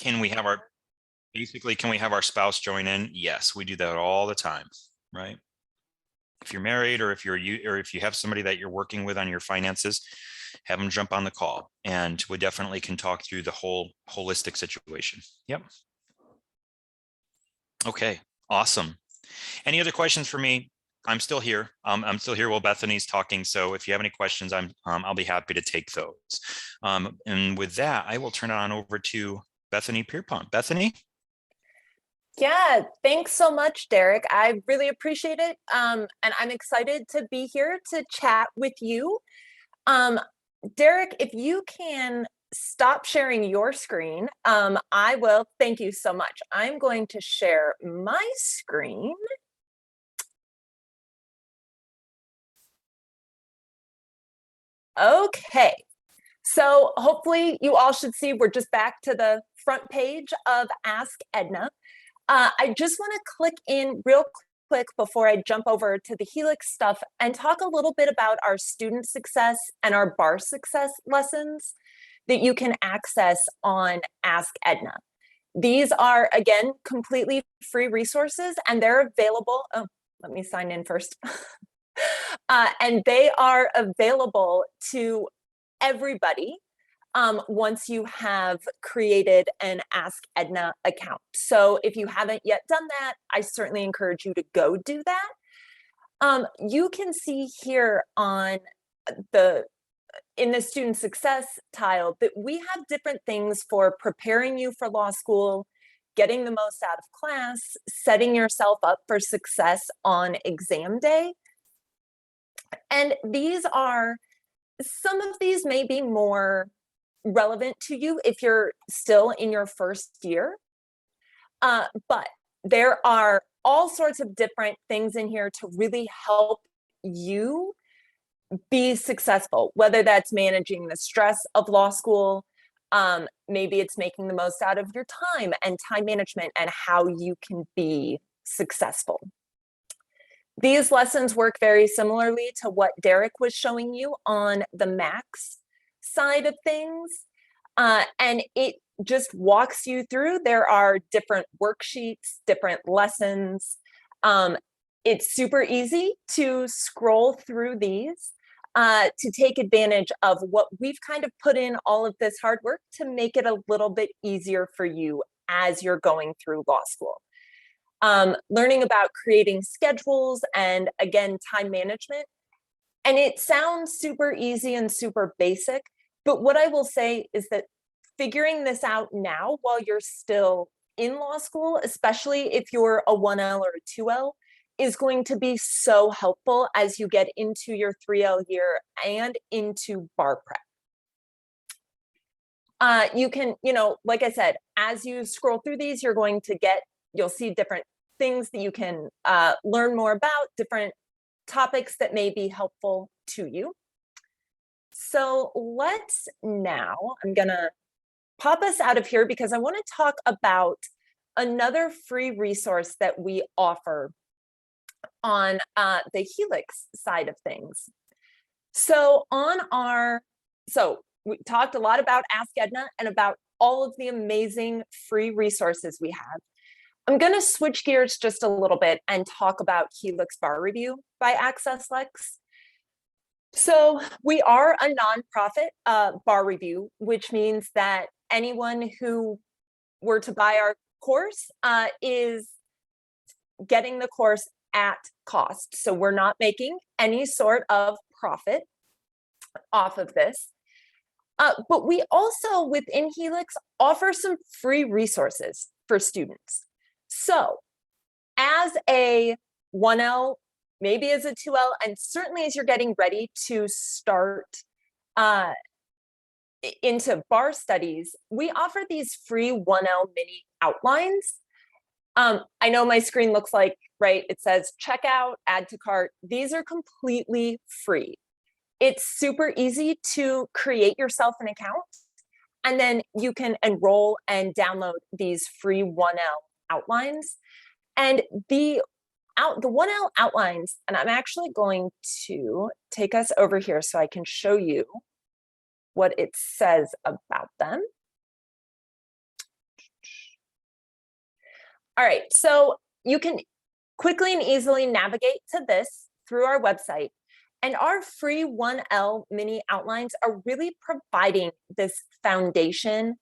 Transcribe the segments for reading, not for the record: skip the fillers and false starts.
Can we have our, basically, can we have our spouse join in? Yes, we do that all the time, right? If you're married, or if you have somebody that you're working with on your finances, have them jump on the call, and we definitely can talk through the whole holistic situation. Yep. Okay, awesome. Any other questions for me? I'm still here. I'm still here while Bethany's talking. So if you have any questions, I'll be happy to take those. And with that, I will turn it on over to Bethany Pierpont. Bethany? Yeah, thanks so much, Derek. I really appreciate it. And I'm excited to be here to chat with you. Derek, if you can stop sharing your screen, I will. Thank you so much. I'm going to share my screen. Okay, so hopefully you all should see we're just back to the front page of Ask Edna. I just want to click in real quick before I jump over to the Helix stuff and talk a little bit about our student success and our bar success lessons that you can access on Ask Edna. These are, again, completely free resources, and they're available. Oh, let me sign in first. And they are available to everybody once you have created an Ask Edna account. So if you haven't yet done that, I certainly encourage you to go do that. You can see here on in the student success tile that we have different things for preparing you for law school, getting the most out of class, setting yourself up for success on exam day. And some of these may be more relevant to you if you're still in your first year, but there are all sorts of different things in here to really help you be successful, whether that's managing the stress of law school, maybe it's making the most out of your time and time management and how you can be successful. These lessons work very similarly to what Derek was showing you on the Max side of things. And it just walks you through. There are different worksheets, different lessons. It's super easy to scroll through these to take advantage of what we've kind of put in all of this hard work to make it a little bit easier for you as you're going through law school. Learning about creating schedules and, again, time management. And it sounds super easy and super basic, but what I will say is that figuring this out now while you're still in law school, especially if you're a 1L or a 2L, is going to be so helpful as you get into your 3L year and into bar prep. You can, like I said, as you scroll through these, you'll see different things that you can learn more about, different topics that may be helpful to you. So I'm gonna pop us out of here because I want to talk about another free resource that we offer on the Helix side of things. So we talked a lot about Ask Edna and about all of the amazing free resources we have. I'm going to switch gears just a little bit and talk about Helix Bar Review by Access Lex. So we are a nonprofit bar review, which means that anyone who were to buy our course is getting the course at cost. So we're not making any sort of profit off of this. But we also, within Helix, offer some free resources for students. So as a 1L, maybe as a 2L, and certainly as you're getting ready to start into bar studies, we offer these free 1L mini outlines. I know my screen looks like, right, it says checkout, add to cart. These are completely free. It's super easy to create yourself an account, and then you can enroll and download these free 1L outlines. And the 1L outlines, and I'm actually going to take us over here so I can show you what it says about them. All right, so you can quickly and easily navigate to this through our website. And our free 1L mini outlines are really providing this foundation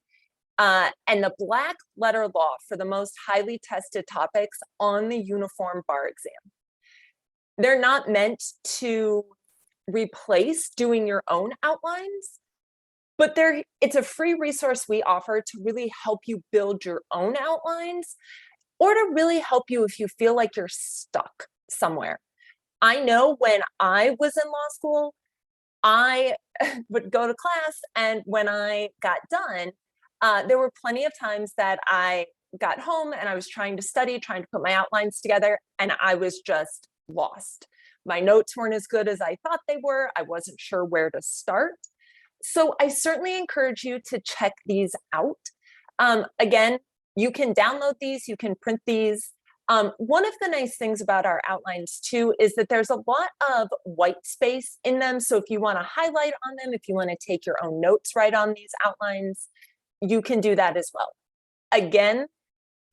and the black letter law for the most highly tested topics on the uniform bar exam. They're not meant to replace doing your own outlines, but it's a free resource we offer to really help you build your own outlines, or to really help you if you feel like you're stuck somewhere. I know when I was in law school, I would go to class, and when I got done, there were plenty of times that I got home and I was trying to study, trying to put my outlines together, and I was just lost. My notes weren't as good as I thought they were. I wasn't sure where to start. So I certainly encourage you to check these out. Again, you can download these, you can print these. One of the nice things about our outlines too is that there's a lot of white space in them. So if you want to highlight on them, if you want to take your own notes right on these outlines, you can do that as well. Again,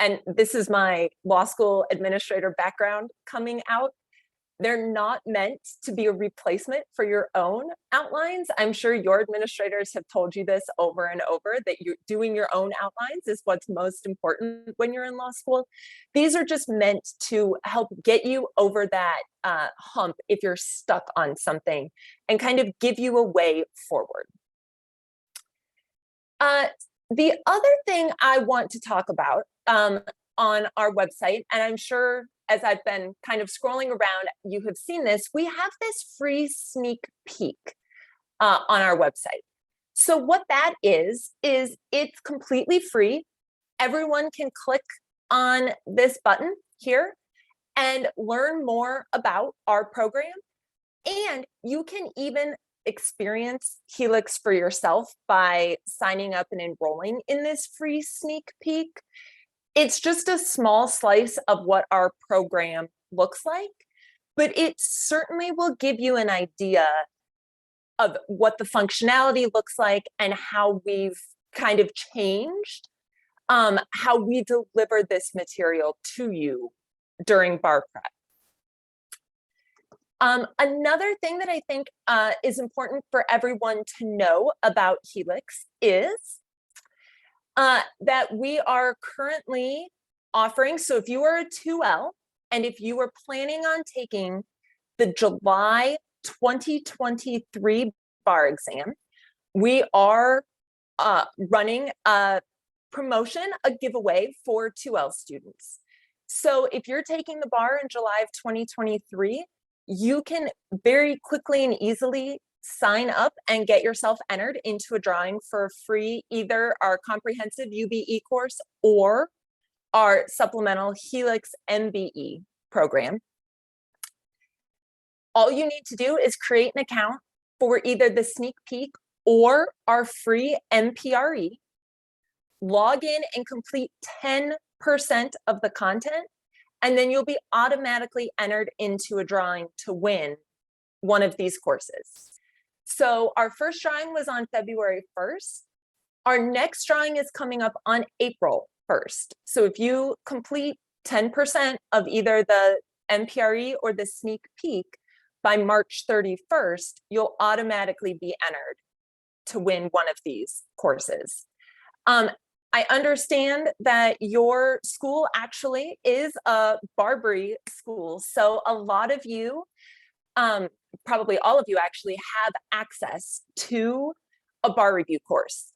and this is my law school administrator background coming out, they're not meant to be a replacement for your own outlines. I'm sure your administrators have told you this over and over, that you're doing your own outlines is what's most important when you're in law school. These are just meant to help get you over that hump if you're stuck on something, and kind of give you a way forward. The other thing I want to talk about on our website, and I'm sure as I've been kind of scrolling around, you have seen this, we have this free sneak peek on our website. So what that is it's completely free. Everyone can click on this button here and learn more about our program. And you can even experience Helix for yourself by signing up and enrolling in this free sneak peek. It's just a small slice of what our program looks like, but it certainly will give you an idea of what the functionality looks like and how we've kind of changed how we deliver this material to you during bar prep. Another thing that I think is important for everyone to know about Helix is that we are currently offering, so if you are a 2L and if you are planning on taking the July 2023 bar exam, we are running a promotion, a giveaway for 2L students. So if you're taking the bar in July of 2023, you can very quickly and easily sign up and get yourself entered into a drawing for free, either our comprehensive UBE course or our supplemental Helix MBE program. All you need to do is create an account for either the sneak peek or our free MPRE, log in and complete 10% of the content, and then you'll be automatically entered into a drawing to win one of these courses. So our first drawing was on February 1st. Our next drawing is coming up on April 1st. So if you complete 10% of either the MPRE or the sneak peek by March 31st, you'll automatically be entered to win one of these courses. I understand that your school actually is a Barbary school. So a lot of you, probably all of you actually, have access to a bar review course.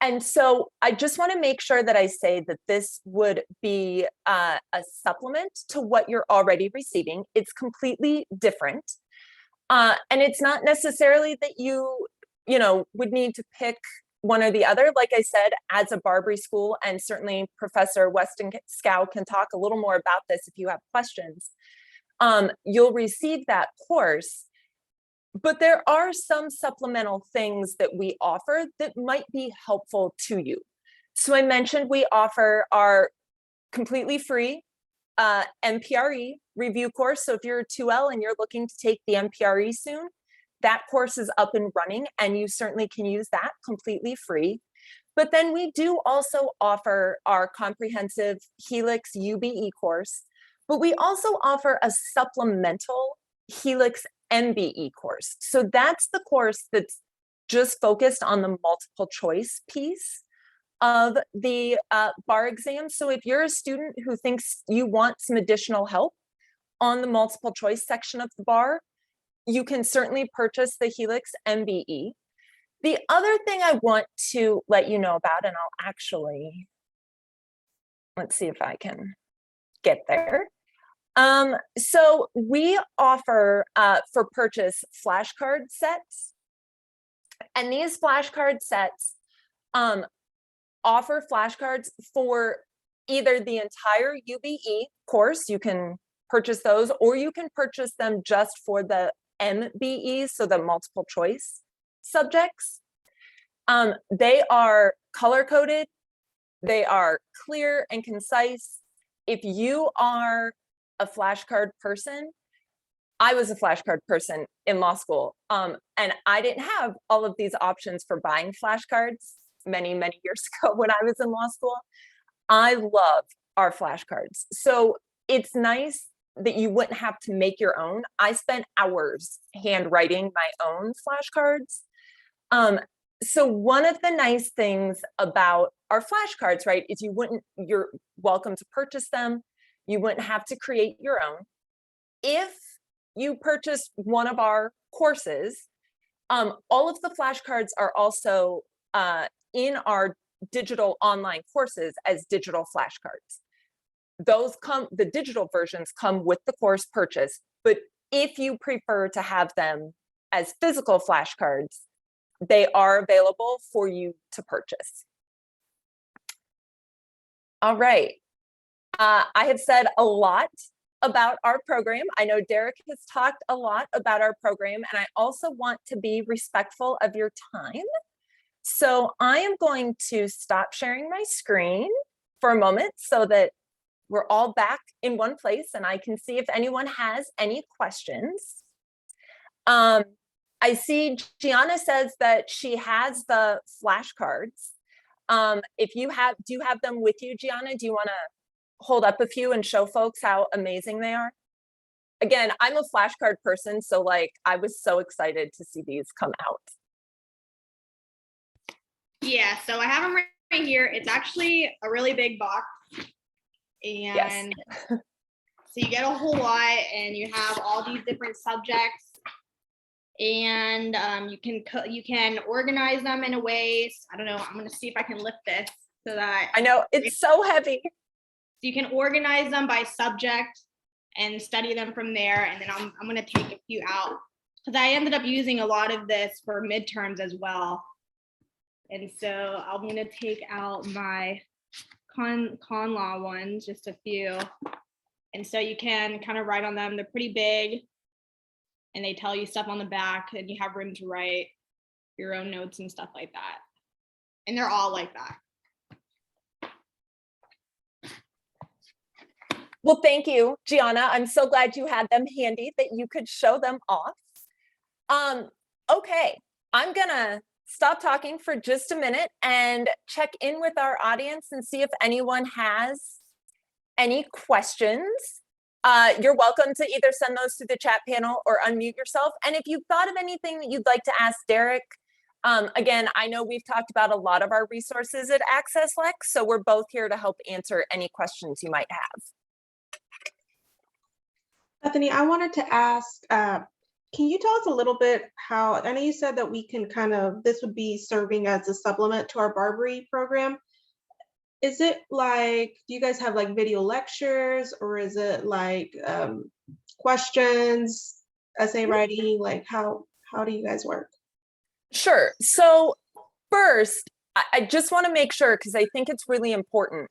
And so I just want to make sure that I say that this would be a supplement to what you're already receiving. It's completely different. And it's not necessarily that you would need to pick one or the other. Like I said, as a Barbary school, and certainly Professor Weston Scow can talk a little more about this if you have questions, you'll receive that course. But there are some supplemental things that we offer that might be helpful to you. So I mentioned we offer our completely free MPRE review course. So if you're a 2L and you're looking to take the MPRE soon, that course is up and running, and you certainly can use that completely free. But then we do also offer our comprehensive Helix UBE course, but we also offer a supplemental Helix MBE course. So that's the course that's just focused on the multiple choice piece of the bar exam. So if you're a student who thinks you want some additional help on the multiple choice section of the bar, you can certainly purchase the Helix MBE. The other thing I want to let you know about, and I'll actually, let's see if I can get there. So we offer for purchase flashcard sets, and these flashcard sets offer flashcards for either the entire UBE course, you can purchase those, or you can purchase them just for the MBE, so the multiple choice subjects. They are color coded, they are clear and concise. If you are a flashcard person, I was a flashcard person in law school, and I didn't have all of these options for buying flashcards many years ago when I was in law school. I love our flashcards. So it's nice that you wouldn't have to make your own. I spent hours handwriting my own flashcards. So one of the nice things about our flashcards, right, is you're welcome to purchase them. You wouldn't have to create your own. If you purchase one of our courses, all of the flashcards are also in our digital online courses as digital flashcards. The digital versions come with the course purchase, but if you prefer to have them as physical flashcards, they are available for you to purchase. All right. I have said a lot about our program. I know Derek has talked a lot about our program, and I also want to be respectful of your time. So I am going to stop sharing my screen for a moment so that we're all back in one place and I can see if anyone has any questions. I see Gianna says that she has the flashcards. If you do you have them with you, Gianna? Do you want to hold up a few and show folks how amazing they are? Again, I'm a flashcard person, so like I was so excited to see these come out. Yeah, so I have them right here. It's actually a really big box. And yes. So you get a whole lot and you have all these different subjects, and you can organize them in a way. I don't know, I'm going to see if I can lift this so that I know it's so heavy. So you can organize them by subject and study them from there. And then I'm going to take a few out because I ended up using a lot of this for midterms as well. And so I'm going to take out my con law ones, just a few. And so you can kind of write on them. They're pretty big and they tell you stuff on the back, and you have room to write your own notes and stuff like that. And they're all like that. Well, thank you, Gianna. I'm so glad you had them handy that you could show them off. Okay, I'm gonna stop talking for just a minute and check in with our audience and see if anyone has any questions. You're welcome to either send those to the chat panel or unmute yourself. And if you've thought of anything that you'd like to ask Derek, again, I know we've talked about a lot of our resources at AccessLex, so we're both here to help answer any questions you might have. Bethany, I wanted to ask, can you tell us a little bit how, I know you said that we can this would be serving as a supplement to our Barbary program. Is it like, do you guys have like video lectures, or is it like questions, essay writing? Like how do you guys work? Sure. So first, I just want to make sure, because I think it's really important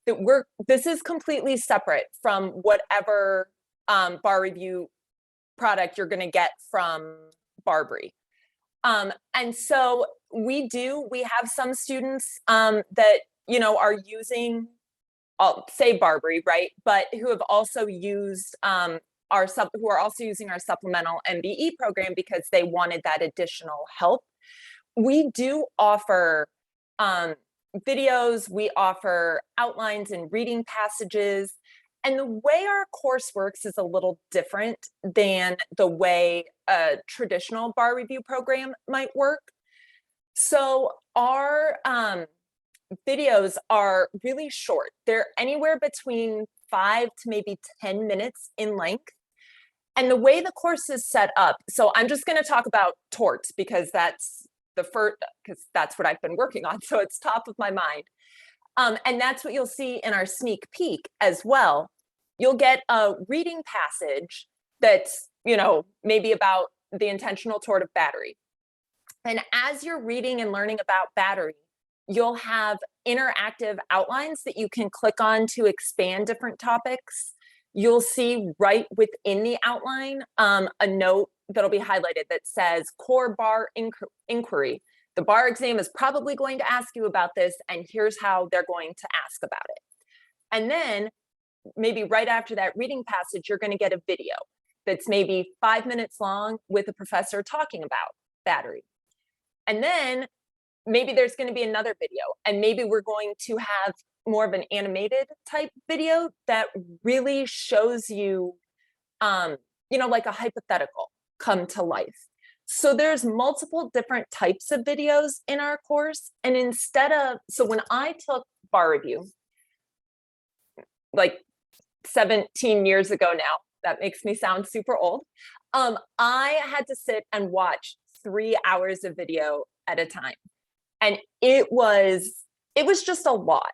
that this is completely separate from whatever bar review product you're going to get from Barbary. And so we have some students that, you know, are using, I'll say Barbary, right? But who have also used who are also using our supplemental MBE program because they wanted that additional help. We do offer videos, we offer outlines and reading passages. And the way our course works is a little different than the way a traditional bar review program might work. So our videos are really short. They're anywhere between 5 to maybe 10 minutes in length. And the way the course is set up, so I'm just going to talk about torts because that's what I've been working on. So it's top of my mind. And that's what you'll see in our sneak peek as well. You'll get a reading passage that's, maybe about the intentional tort of battery. And as you're reading and learning about battery, you'll have interactive outlines that you can click on to expand different topics. You'll see right within the outline a note that'll be highlighted that says core bar inquiry. The bar exam is probably going to ask you about this, and here's how they're going to ask about it. And then maybe right after that reading passage, you're going to get a video that's maybe 5 minutes long with a professor talking about battery. And then maybe there's going to be another video, and maybe we're going to have more of an animated type video that really shows you, like a hypothetical come to life. So there's multiple different types of videos in our course. And so when I took bar review, like 17 years ago now, that makes me sound super old. I had to sit and watch 3 hours of video at a time. And it was just a lot.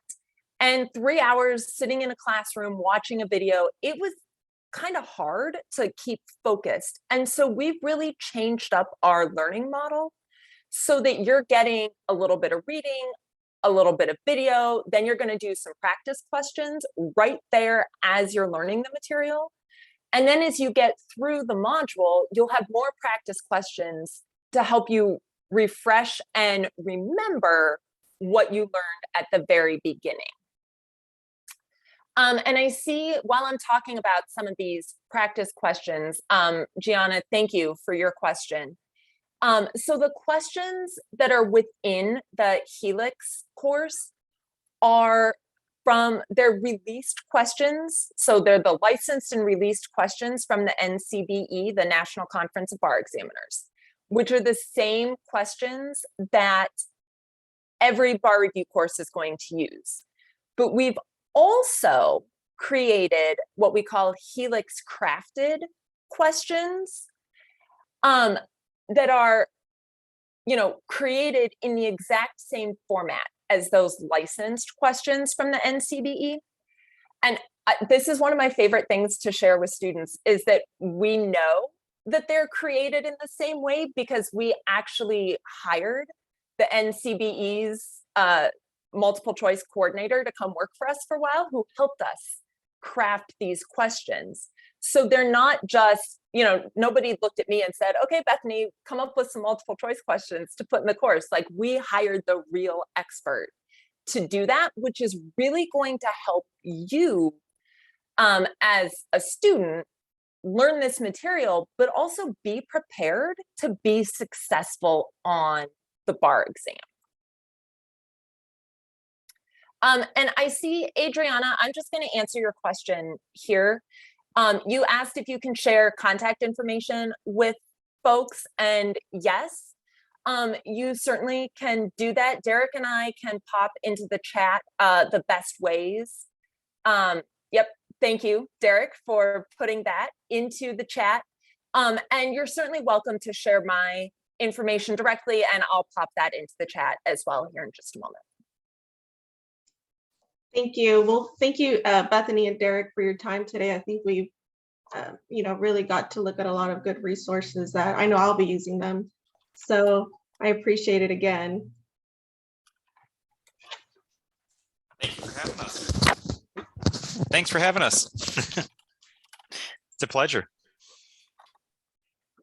And 3 hours sitting in a classroom watching a video, it was kind of hard to keep focused. And so we've really changed up our learning model so that you're getting a little bit of reading, a little bit of video, then you're going to do some practice questions right there as you're learning the material. And then as you get through the module, you'll have more practice questions to help you refresh and remember what you learned at the very beginning. And I see while I'm talking about some of these practice questions, Gianna, thank you for your question. So the questions that are within the Helix course they're released questions. So they're the licensed and released questions from the NCBE, the National Conference of Bar Examiners, which are the same questions that every bar review course is going to use. But we've also created what we call Helix crafted questions that are, created in the exact same format as those licensed questions from the NCBE. And this is one of my favorite things to share with students is that we know that they're created in the same way because we actually hired the NCBE's multiple choice coordinator to come work for us for a while, who helped us craft these questions. So they're not just, nobody looked at me and said, okay, Bethany, come up with some multiple choice questions to put in the course. Like, we hired the real expert to do that, which is really going to help you as a student learn this material, but also be prepared to be successful on the bar exam. And I see, Adriana, I'm just going to answer your question here. You asked if you can share contact information with folks, and yes, you certainly can do that. Derek and I can pop into the chat the best ways. Yep, thank you, Derek, for putting that into the chat. And you're certainly welcome to share my information directly, and I'll pop that into the chat as well here in just a moment. Thank you. Well, thank you, Bethany and Derek, for your time today. I think we've, really got to look at a lot of good resources that I know I'll be using them. So I appreciate it again. Thank you for having us. Thanks for having us. It's a pleasure.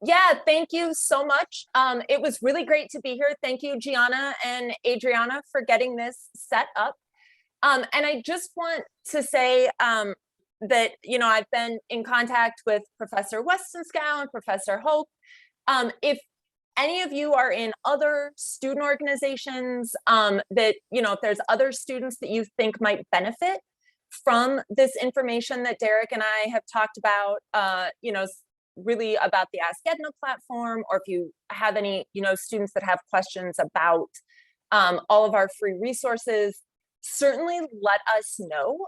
Yeah, thank you so much. It was really great to be here. Thank you, Gianna and Adriana, for getting this set up. And I just want to say that, I've been in contact with Professor Westenskow and Professor Hope. If any of you are in other student organizations that, if there's other students that you think might benefit from this information that Derek and I have talked about, really about the Ask Edna platform, or if you have any, students that have questions about all of our free resources, certainly let us know.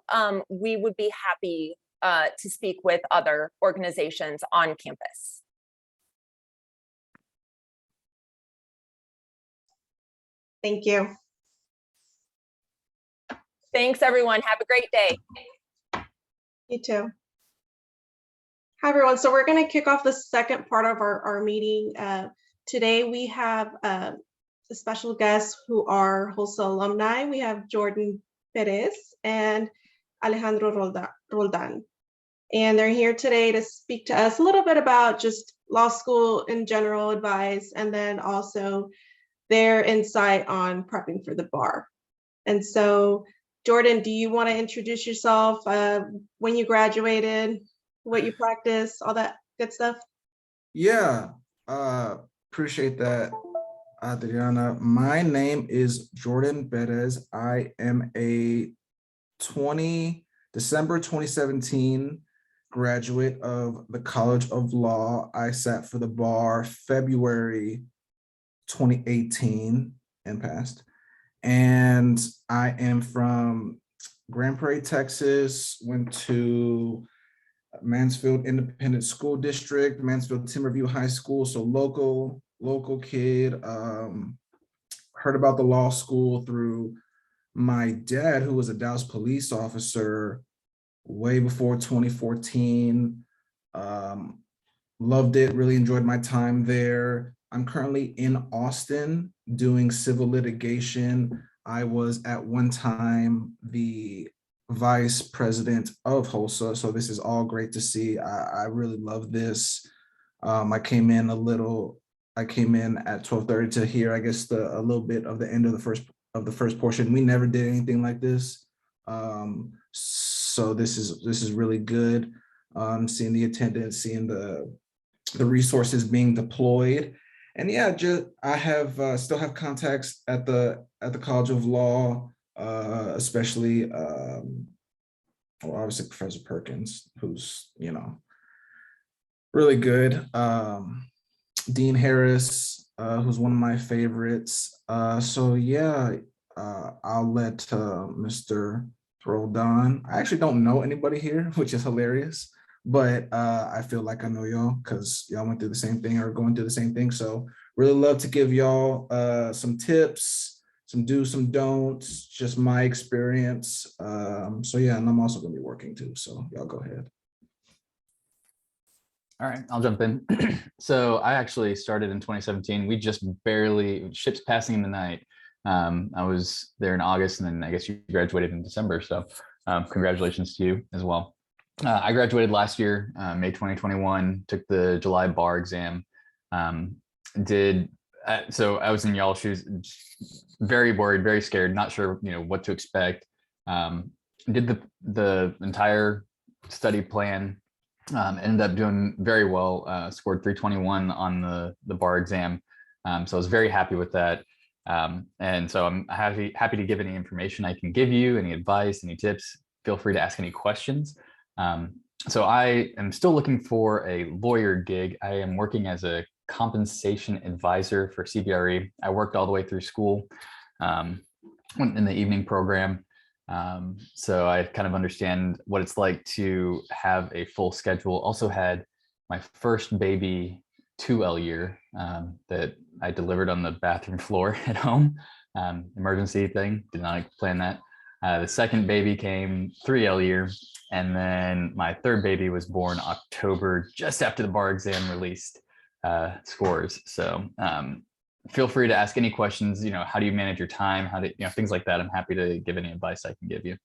We would be happy to speak with other organizations on campus. Thank you. Thanks, everyone. Have a great day. You too. Hi, everyone. So we're going to kick off the second part of our meeting. Today, we have the special guests who are HLSA alumni. We have Jordan Perez and Alejandro Roldan. And they're here today to speak to us a little bit about just law school in general advice, and then also their insight on prepping for the bar. And so, Jordan, do you want to introduce yourself, when you graduated, what you practice, all that good stuff? Yeah, appreciate that, Adriana. My name is Jordan Perez. I am a December 2017 graduate of the College of Law. I sat for the bar February 2018 and passed. And I am from Grand Prairie, Texas, went to Mansfield Independent School District, Mansfield Timberview High School, so local kid. Heard about the law school through my dad, who was a Dallas police officer way before 2014. Loved it, really enjoyed my time there. I'm currently in Austin doing civil litigation. I was at one time the vice president of HLSA, so this is all great to see. I really love this. I came in at 12:30 to hear, I guess, a little bit of the end of the first portion. We never did anything like this, so this is really good. Seeing the attendance, seeing the resources being deployed. And yeah, I have still have contacts at the College of Law, especially obviously Professor Perkins, who's really good. Dean Harris, who's one of my favorites. So yeah, I'll let Mr. Roldan. I actually don't know anybody here, which is hilarious. But I feel like I know y'all because y'all went through the same thing or going through the same thing. So really love to give y'all some tips, some do's, some don'ts, just my experience. So yeah, and I'm also gonna be working too. So y'all go ahead. All right, I'll jump in. So I actually started in 2017. We just barely, ships passing in the night. I was there in August, and then I guess you graduated in December. So congratulations to you as well. I graduated last year, May 2021, took the July bar exam. So I was in y'all's shoes, very worried, very scared, not sure, what to expect. Did the entire study plan, ended up doing very well, scored 321 on the bar exam. So I was very happy with that. And so I'm happy to give any information I can give you, any advice, any tips. Feel free to ask any questions. So I am still looking for a lawyer gig. I am working as a compensation advisor for CBRE. I worked all the way through school, went in the evening program. So I kind of understand what it's like to have a full schedule. Also had my first baby 2L year that I delivered on the bathroom floor at home. Emergency thing, did not plan that. The second baby came 3L year, and then my third baby was born October, just after the bar exam released scores. So feel free to ask any questions. How do you manage your time? How do things like that? I'm happy to give any advice I can give you.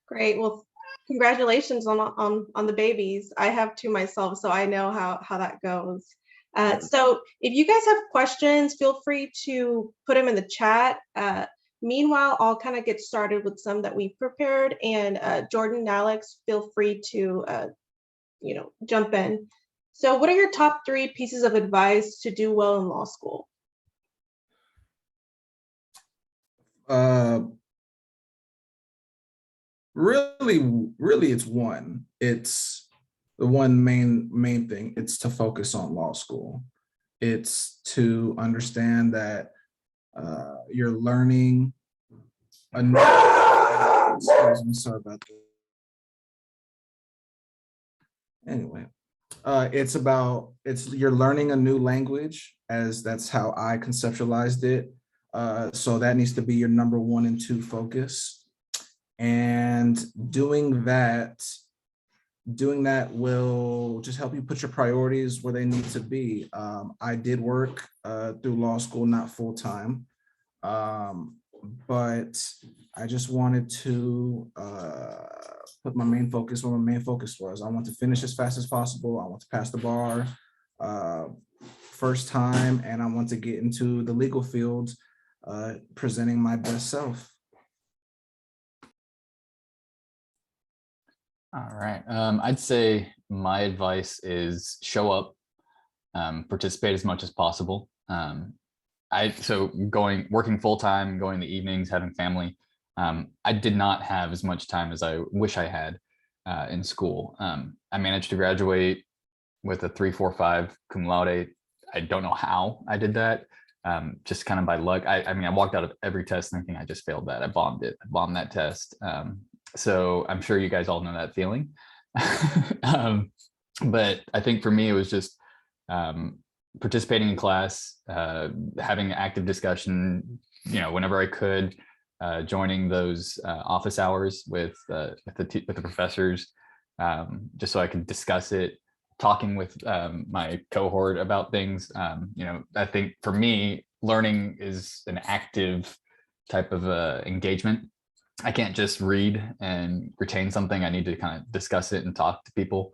Great. Well, congratulations on the babies. I have two myself, so I know how that goes. So if you guys have questions, feel free to put them in the chat. Meanwhile, I'll kind of get started with some that we prepared, and Jordan and Alex, feel free to jump in. So what are your top 3 pieces of advice to do well in law school? Really, it's one. It's the one main thing. It's to focus on law school. It's to understand that you're learning a new. Excuse me, sorry about that. Anyway, you're learning a new language, as that's how I conceptualized it. So that needs to be your number 1 and 2 focus. And doing that will just help you put your priorities where they need to be. I did work through law school, not full time, but I just wanted to put my main focus where my main focus was. I want to finish as fast as possible. I want to pass the bar first time, and I want to get into the legal field presenting my best self. All right. I'd say my advice is show up, participate as much as possible. Working full time, going the evenings, having family. I did not have as much time as I wish I had in school. I managed to graduate with a 3.45 cum laude. I don't know how I did that. Just kind of by luck. I mean, I walked out of every test thinking I just failed that. I bombed it. I bombed that test. So I'm sure you guys all know that feeling. But I think for me, it was just participating in class, having active discussion, whenever I could, joining those office hours with the professors, just so I could discuss it, talking with my cohort about things. I think for me, learning is an active type of engagement. I can't just read and retain something. I need to kind of discuss it and talk to people.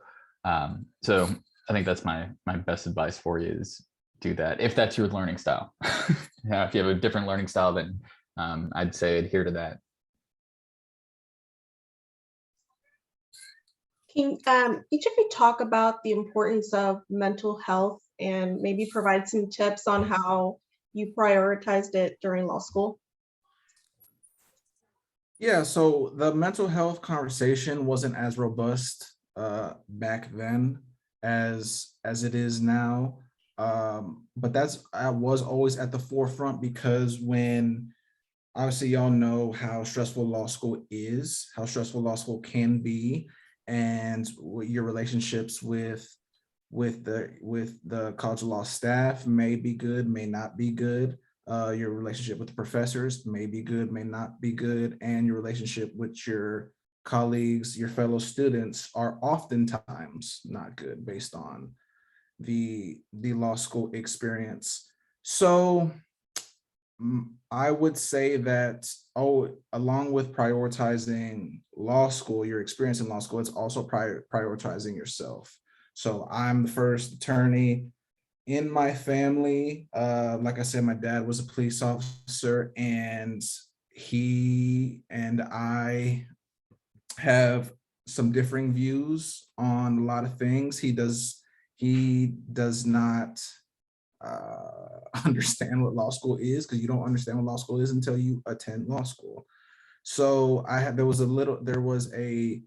So I think that's my best advice for you is do that. If that's your learning style. If you have a different learning style, then I'd say adhere to that. Can each of you talk about the importance of mental health and maybe provide some tips on how you prioritized it during law school? Yeah, so the mental health conversation wasn't as robust back then as it is now. But I was always at the forefront, because when obviously y'all know how stressful law school is, how stressful law school can be, and your relationships with the College of Law staff may be good, may not be good. Your relationship with the professors may be good, may not be good, and your relationship with your colleagues, your fellow students, are oftentimes not good based on the law school experience. So I would say that, along with prioritizing law school, your experience in law school, it's also prioritizing yourself. So I'm the first attorney in my family. Like I said, my dad was a police officer, and he and I have some differing views on a lot of things. He does not understand what law school is, because you don't understand what law school is until you attend law school. So there was a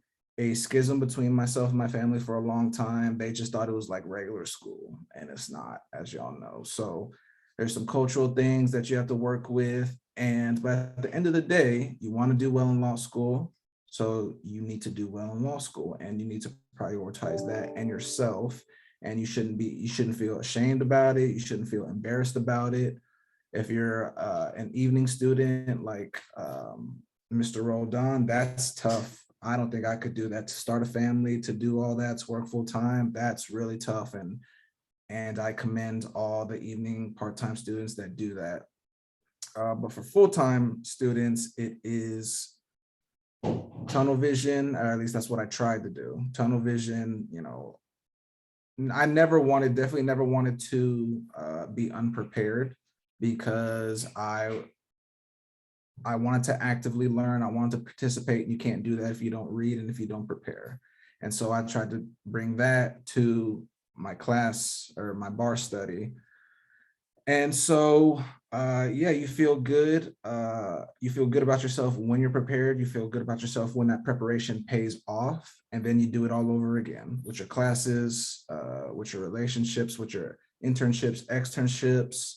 schism between myself and my family for a long time. They just thought it was like regular school, and it's not, as y'all know. So there's some cultural things that you have to work with. But at the end of the day, you want to do well in law school. So you need to do well in law school, and you need to prioritize that and yourself. And you shouldn't feel ashamed about it. You shouldn't feel embarrassed about it. If you're an evening student like Mr. Roldan, that's tough. I don't think I could do that. To start a family, to do all that, to work full time, that's really tough. And I commend all the evening part-time students that do that. But for full-time students, it is tunnel vision, or at least that's what I tried to do. Tunnel vision, I definitely never wanted to be unprepared, because I wanted to actively learn. I wanted to participate. You can't do that if you don't read and if you don't prepare. And so I tried to bring that to my class or my bar study. And so, yeah, you feel good. You feel good about yourself when you're prepared. You feel good about yourself when that preparation pays off. And then you do it all over again with your classes, with your relationships, with your internships, externships,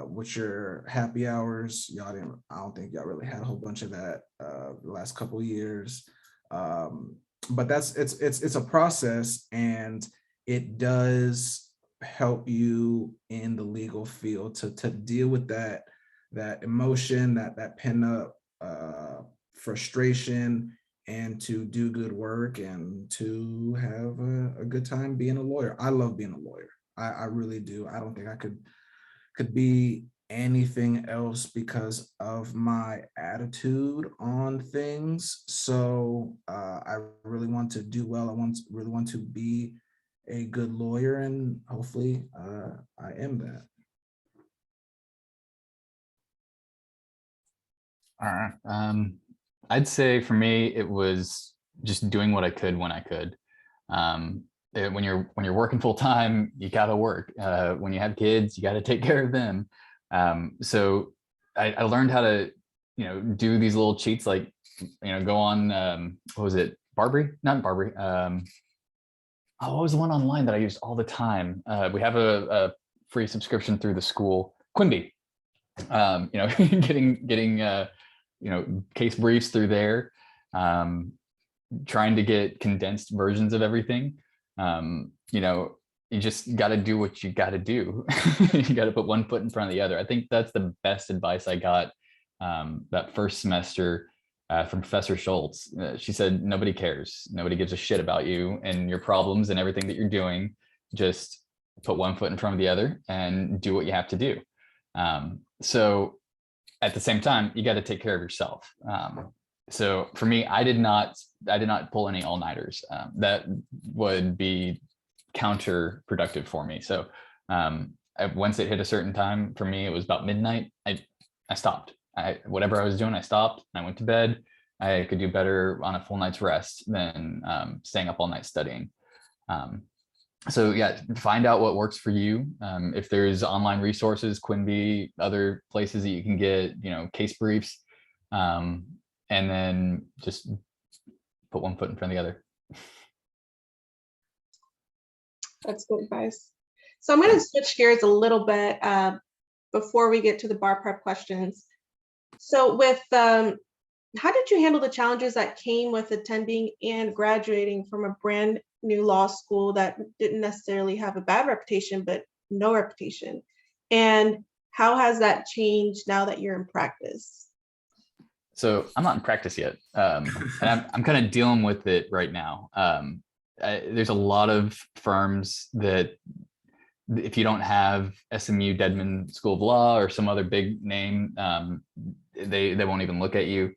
with your happy hours. I don't think y'all really had a whole bunch of that the last couple of years. But it's a process, and it does help you in the legal field to deal with that emotion, that pent up frustration, and to do good work and to have a good time being a lawyer. I love being a lawyer. I really do. I don't think I could be anything else because of my attitude on things. So I really want to do well. Really want to be a good lawyer, and hopefully I am that. All right. I'd say for me, it was just doing what I could when I could. When you're working full time, you gotta work. When you have kids, you gotta take care of them. So I learned how to, do these little cheats, like, go on, what was it? Barbary? Not Barbary. What was the one online that I used all the time? We have a free subscription through the school, Quimby. Getting case briefs through there, trying to get condensed versions of everything. You just got to do what you got to do. You got to put one foot in front of the other. I think that's the best advice I got that first semester from Professor Schultz. She said, nobody cares. Nobody gives a shit about you and your problems and everything that you're doing. Just put one foot in front of the other and do what you have to do. So at the same time, you got to take care of yourself. So for me, I did not pull any all-nighters. That would be counterproductive for me. So once it hit a certain time, for me, it was about midnight. I stopped. Whatever I was doing, I stopped. I went to bed. I could do better on a full night's rest than staying up all night studying. So yeah, find out what works for you. If there's online resources, Quimby, other places that you can get, case briefs, and then just put one foot in front of the other. That's good advice. So I'm going to switch gears a little bit before we get to the bar prep questions. So how did you handle the challenges that came with attending and graduating from a brand new law school that didn't necessarily have a bad reputation, but no reputation? And how has that changed now that you're in practice? So I'm not in practice yet. And I'm kind of dealing with it right now. There's a lot of firms that if you don't have SMU Dedman School of Law or some other big name, they won't even look at you.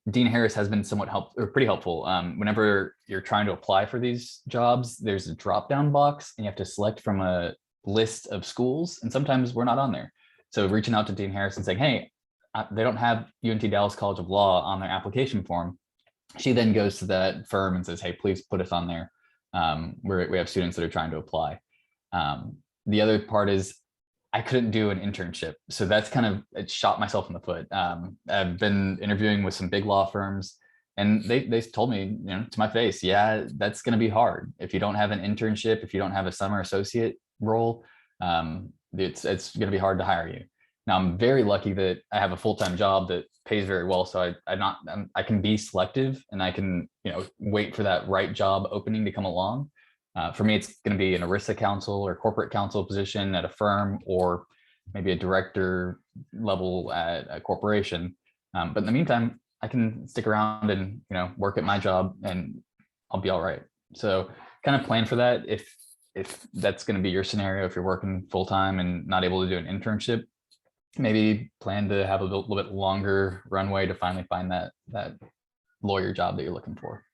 Dean Harris has been somewhat pretty helpful. Whenever you're trying to apply for these jobs, there's a drop-down box and you have to select from a list of schools. And sometimes we're not on there. So reaching out to Dean Harris and saying, hey, they don't have UNT Dallas College of Law on their application form. She then goes to that firm and says, hey, please put us on there. We have students that are trying to apply. The other part is I couldn't do an internship. So that's it shot myself in the foot. I've been interviewing with some big law firms and they told me, to my face, yeah, that's going to be hard. If you don't have an internship, if you don't have a summer associate role, it's going to be hard to hire you. Now I'm very lucky that I have a full-time job that pays very well. So I can be selective and I can, wait for that right job opening to come along. For me, it's going to be an ERISA counsel or corporate counsel position at a firm, or maybe a director level at a corporation. But in the meantime, I can stick around and work at my job, and I'll be all right. So kind of plan for that. If that's going to be your scenario, if you're working full time and not able to do an internship, maybe plan to have a little bit longer runway to finally find that lawyer job that you're looking for.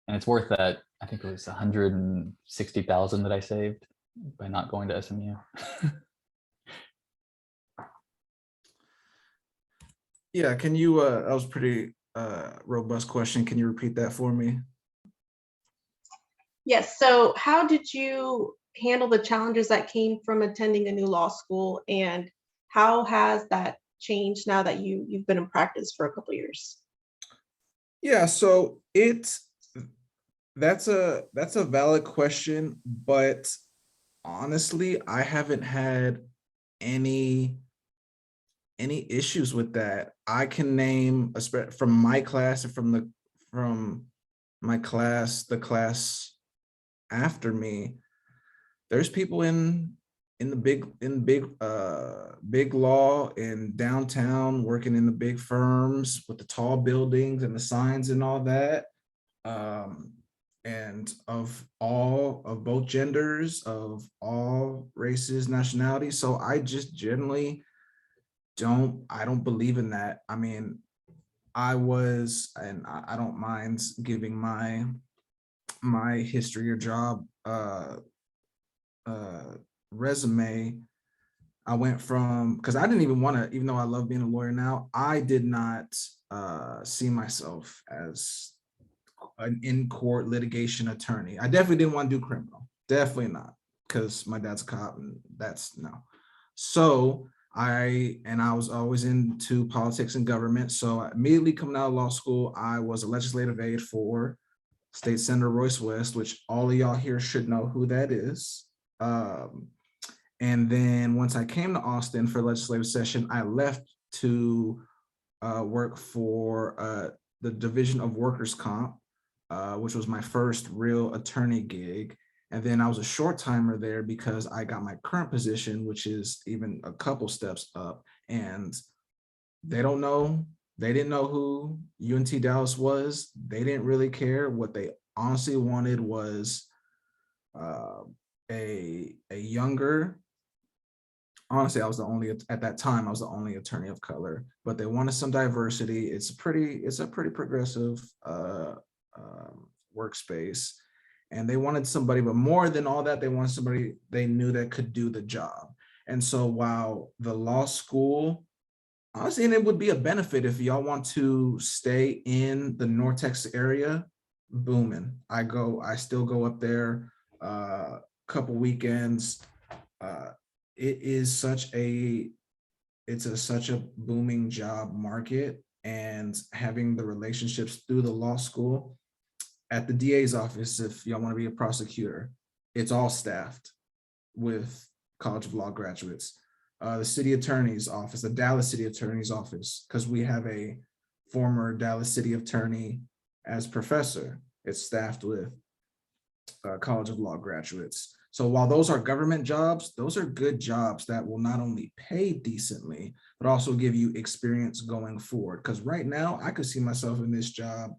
And it's worth that. I think it was 160,000 that I saved by not going to SMU. Yeah, can you, that was pretty robust question. Can you repeat that for me? Yes. So how did you handle the challenges that came from attending a new law school, and how has that changed now that you've been in practice for a couple years? Yeah, so that's a valid question, but honestly, I haven't had any issues with that. I can name from my class and from my class, the class after me. There's people in the big law in downtown working in the big firms with the tall buildings and the signs and all that. And of both genders, of all races, nationalities. So I just generally I don't believe in that. I mean, I don't mind giving my history or job resume. I went from, because I didn't even want to, even though I love being a lawyer now, I did not see myself as an in-court litigation attorney. I definitely didn't want to do criminal. Definitely not, because my dad's a cop and that's no. So I was always into politics and government. So immediately coming out of law school, I was a legislative aide for State Senator Royce West, which all of y'all here should know who that is. And then once I came to Austin for legislative session, I left to work for the Division of Workers' Comp, which was my first real attorney gig. And then I was a short timer there because I got my current position, which is even a couple steps up. And they didn't know who UNT Dallas was. They didn't really care. What they honestly wanted was a younger, honestly, at that time, I was the only attorney of color, but they wanted some diversity. It's a pretty progressive workspace. And they wanted somebody, but more than all that, they wanted somebody they knew that could do the job. And so while the law school, honestly, and it would be a benefit if y'all want to stay in the North Texas area, booming. I still go up there a couple weekends. It is such a booming job market, and having the relationships through the law school. At the DA's office, if y'all want to be a prosecutor, it's all staffed with College of Law graduates. The city attorney's office, the Dallas city attorney's office, because we have a former Dallas city attorney as professor, it's staffed with College of Law graduates. So while those are government jobs, those are good jobs that will not only pay decently, but also give you experience going forward. Because right now, I could see myself in this job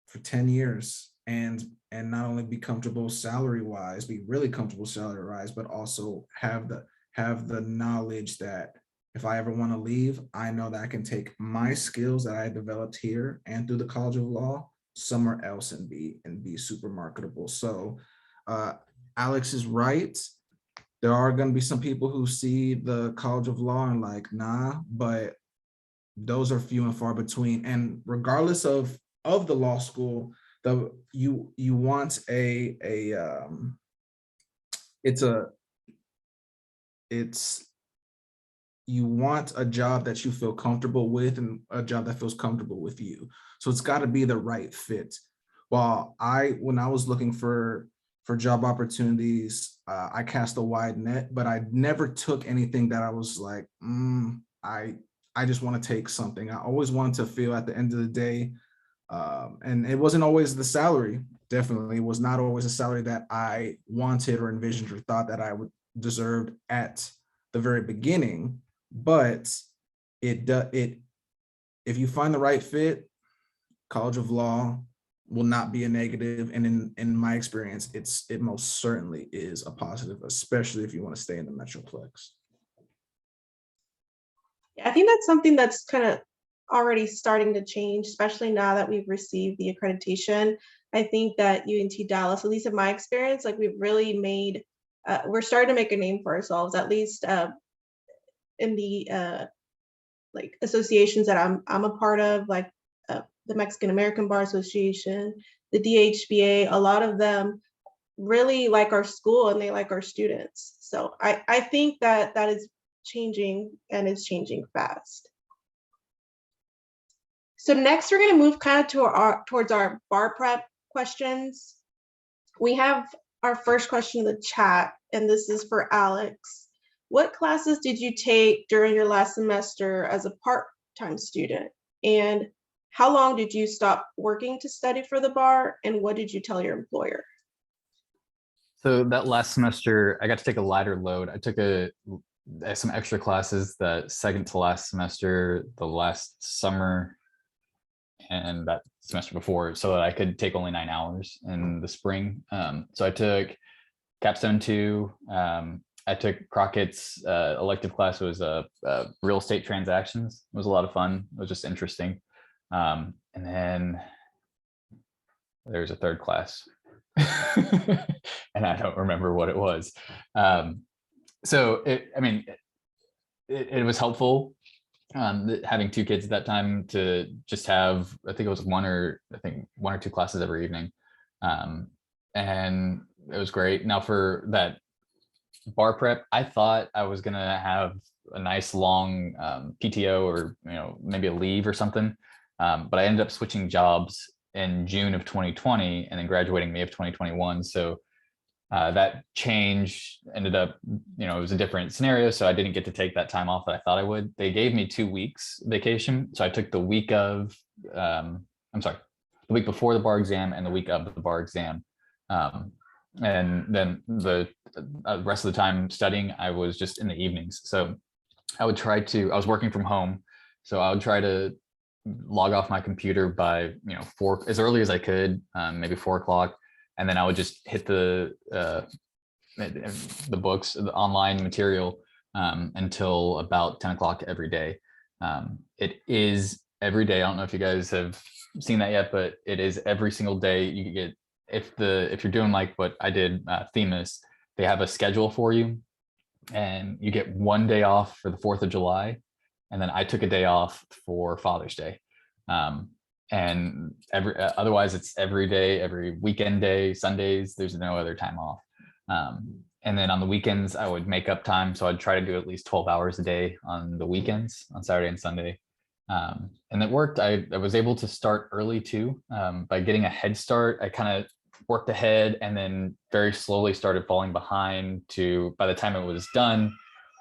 for 10 years and not only be comfortable salary wise, be really comfortable salary wise, but also have the knowledge that if I ever want to leave, I know that I can take my skills that I developed here and through the College of Law somewhere else and be super marketable. So Alex is right. There are going to be some people who see the College of Law and like, nah, but those are few and far between. And regardless of the law school, you want you want a job that you feel comfortable with and a job that feels comfortable with you. So it's got to be the right fit. When I was looking for job opportunities, I cast a wide net, but I never took anything that I was like, I just want to take something. I always wanted to feel at the end of the day, and it wasn't always the salary. Definitely was not always a salary that I wanted or envisioned or thought that I would deserve at the very beginning. But if you find the right fit, College of Law will not be a negative. And in my experience, it most certainly is a positive, especially if you want to stay in the Metroplex. Yeah, I think that's something that's kind of already starting to change, especially now that we've received the accreditation. I think that UNT Dallas, at least in my experience, like we've really we're starting to make a name for ourselves, at least in the like associations that I'm a part of, like the Mexican American Bar Association, the DHBA, a lot of them really like our school and they like our students. So I think that that is changing and is changing fast. So next we're going to move kind of towards our bar prep questions. We have our first question in the chat, and this is for Alex. What classes did you take during your last semester as a part-time student? And how long did you stop working to study for the bar? And what did you tell your employer? So that last semester, I got to take a lighter load. I took some extra classes that second to last semester, the last summer, and that semester before, so that I could take only 9 hours in the spring. So I took Capstone 2. I took Crockett's elective class was real estate transactions. It was a lot of fun. It was just interesting. And then there's a third class. And I don't remember what it was. So it was helpful having 2 kids at that time to just have, I think it was one or 2 classes every evening. And it was great. Now for that bar prep, I thought I was gonna have a nice long PTO or maybe a leave or something. But I ended up switching jobs in June of 2020 and then graduating May of 2021. So that change ended up, it was a different scenario. So I didn't get to take that time off that I thought I would. They gave me 2 weeks vacation. So I took the week of, the week before the bar exam and the week of the bar exam. And then the rest of the time studying, I was just in the evenings. So I was working from home. So I would try to log off my computer by, 4, as early as I could, maybe 4 o'clock. And then I would just hit the books, the online material until about 10 o'clock every day. It is every day. I don't know if you guys have seen that yet, but it is every single day. You get, if you're doing like what I did, Themis, they have a schedule for you, and you get 1 day off for the 4th of July, and then I took a day off for Father's Day. And otherwise it's every day, every weekend day, Sundays, there's no other time off. And then on the weekends, I would make up time. So I'd try to do at least 12 hours a day on the weekends, on Saturday and Sunday. And it worked. I was able to start early too. By getting a head start, I kind of worked ahead and then very slowly started falling behind to, by the time it was done,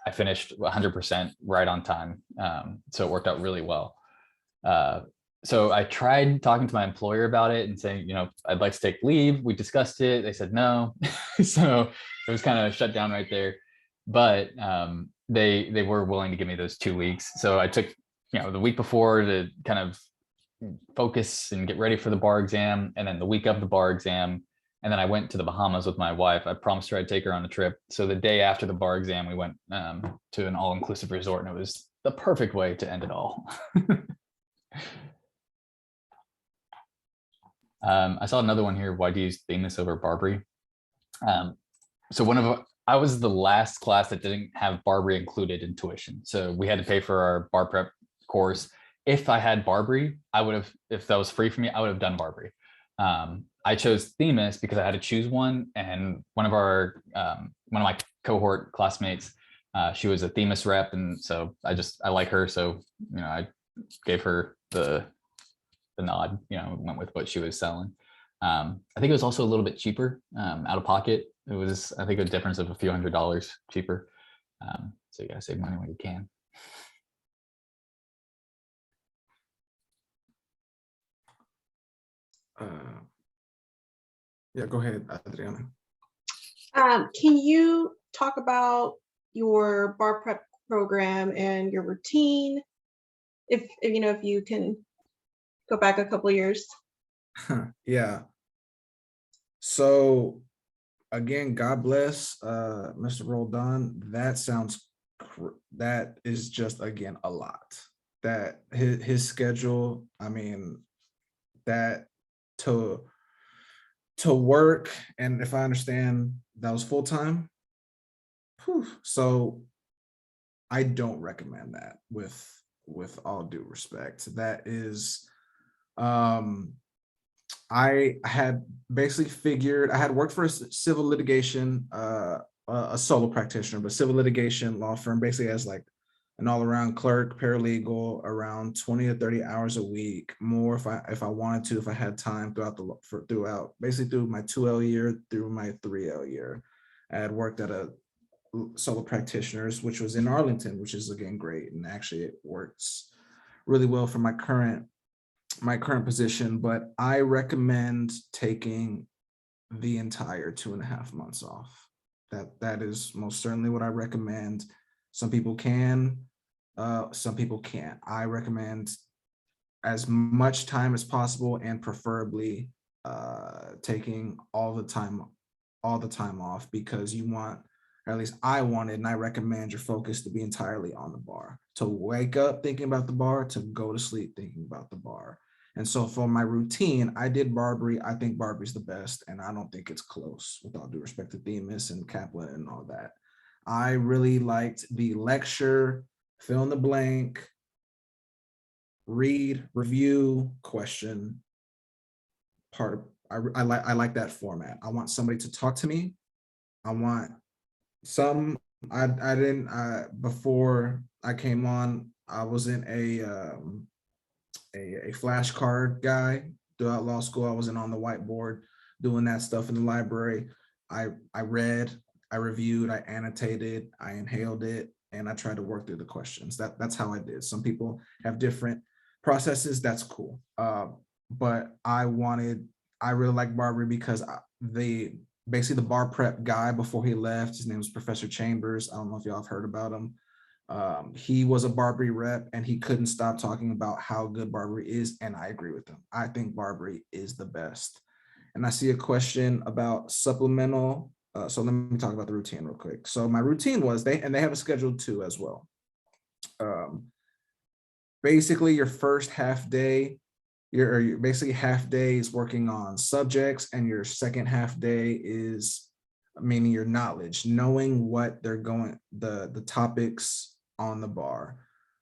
I finished 100% right on time. So it worked out really well. So I tried talking to my employer about it and saying, I'd like to take leave. We discussed it. They said no. So it was kind of shut down right there. But they were willing to give me those 2 weeks. So I took, the week before to kind of focus and get ready for the bar exam. And then the week of the bar exam. And then I went to the Bahamas with my wife. I promised her I'd take her on a trip. So the day after the bar exam, we went to an all-inclusive resort, and it was the perfect way to end it all. I saw another one here. Why do you use Themis over Barbary? So I was the last class that didn't have Barbary included in tuition. So we had to pay for our bar prep course. If I had Barbary, if that was free for me, I would have done Barbary. I chose Themis because I had to choose one. And one of my cohort classmates, she was a Themis rep. And so I like her. So, I gave her the nod, went with what she was selling. I think it was also a little bit cheaper out of pocket. It was, I think, a difference of a few $100s cheaper. So you gotta save money when you can. Yeah, go ahead, Adriana. Can you talk about your bar prep program and your routine? If you can go back a couple years. Yeah. So again, God bless Mr. Roldan. That is just, again, a lot. That his schedule, that to work, and if I understand, that was full time. So I don't recommend that with all due respect. That is I had basically figured I had worked for a civil litigation, a solo practitioner, but civil litigation law firm, basically as like an all-around clerk, paralegal, around 20 to 30 hours a week, more if I wanted to, if I had time throughout basically through my 2L year through my 3L year. I had worked at a solo practitioners, which was in Arlington, which is again great, and actually it works really well for my current position. But I recommend taking the entire 2.5 months off. That is most certainly what I recommend. Some people can, some people can't. I recommend as much time as possible, and preferably taking all the time off, because you want, or at least I wanted, and I recommend your focus to be entirely on the bar, to wake up thinking about the bar, to go to sleep thinking about the bar. And so for my routine, I did Barbary. I think Barbary's the best, and I don't think it's close, with all due respect to Themis and Kaplan and all that. I really liked the lecture, fill in the blank, read, review, question part. I like that format. I want somebody to talk to me. I want I didn't, before I came on, I wasn't a flashcard guy throughout law school. I wasn't on the whiteboard doing that stuff in the library. I read, I reviewed, I annotated, I inhaled it, and I tried to work through the questions. That's how I did. Some people have different processes. That's cool. But I really like Barbary because basically the bar prep guy before he left, his name was Professor Chambers. I don't know if y'all have heard about him. He was a Barbary rep, and he couldn't stop talking about how good Barbary is. And I agree with him. I think Barbary is the best. And I see a question about supplemental. So let me talk about the routine real quick. So my routine was they have a schedule too as well. Basically your first half day, your basically half day is working on subjects, and your second half day is meaning your knowledge, knowing what they're going, the topics on the bar.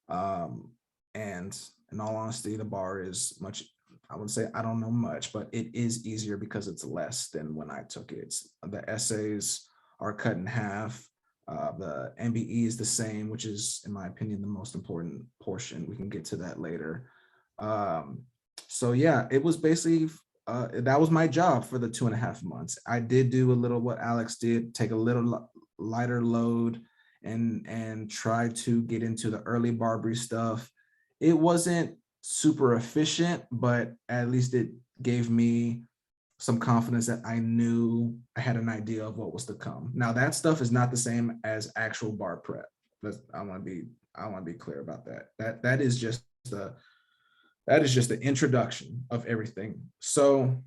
And in all honesty, the bar is much, I would say, I don't know much, but it is easier because it's less than when I took it. The essays are cut in half. The MBE is the same, which is, in my opinion, the most important portion. We can get to that later. So yeah, it was basically, that was my job for the 2.5 months. I did do a little what Alex did, take a little lighter load and try to get into the early Barbary stuff. It wasn't super efficient, but at least it gave me some confidence that I knew I had an idea of what was to come. Now that stuff is not the same as actual bar prep. I want to be clear about that. That is just the introduction of everything. So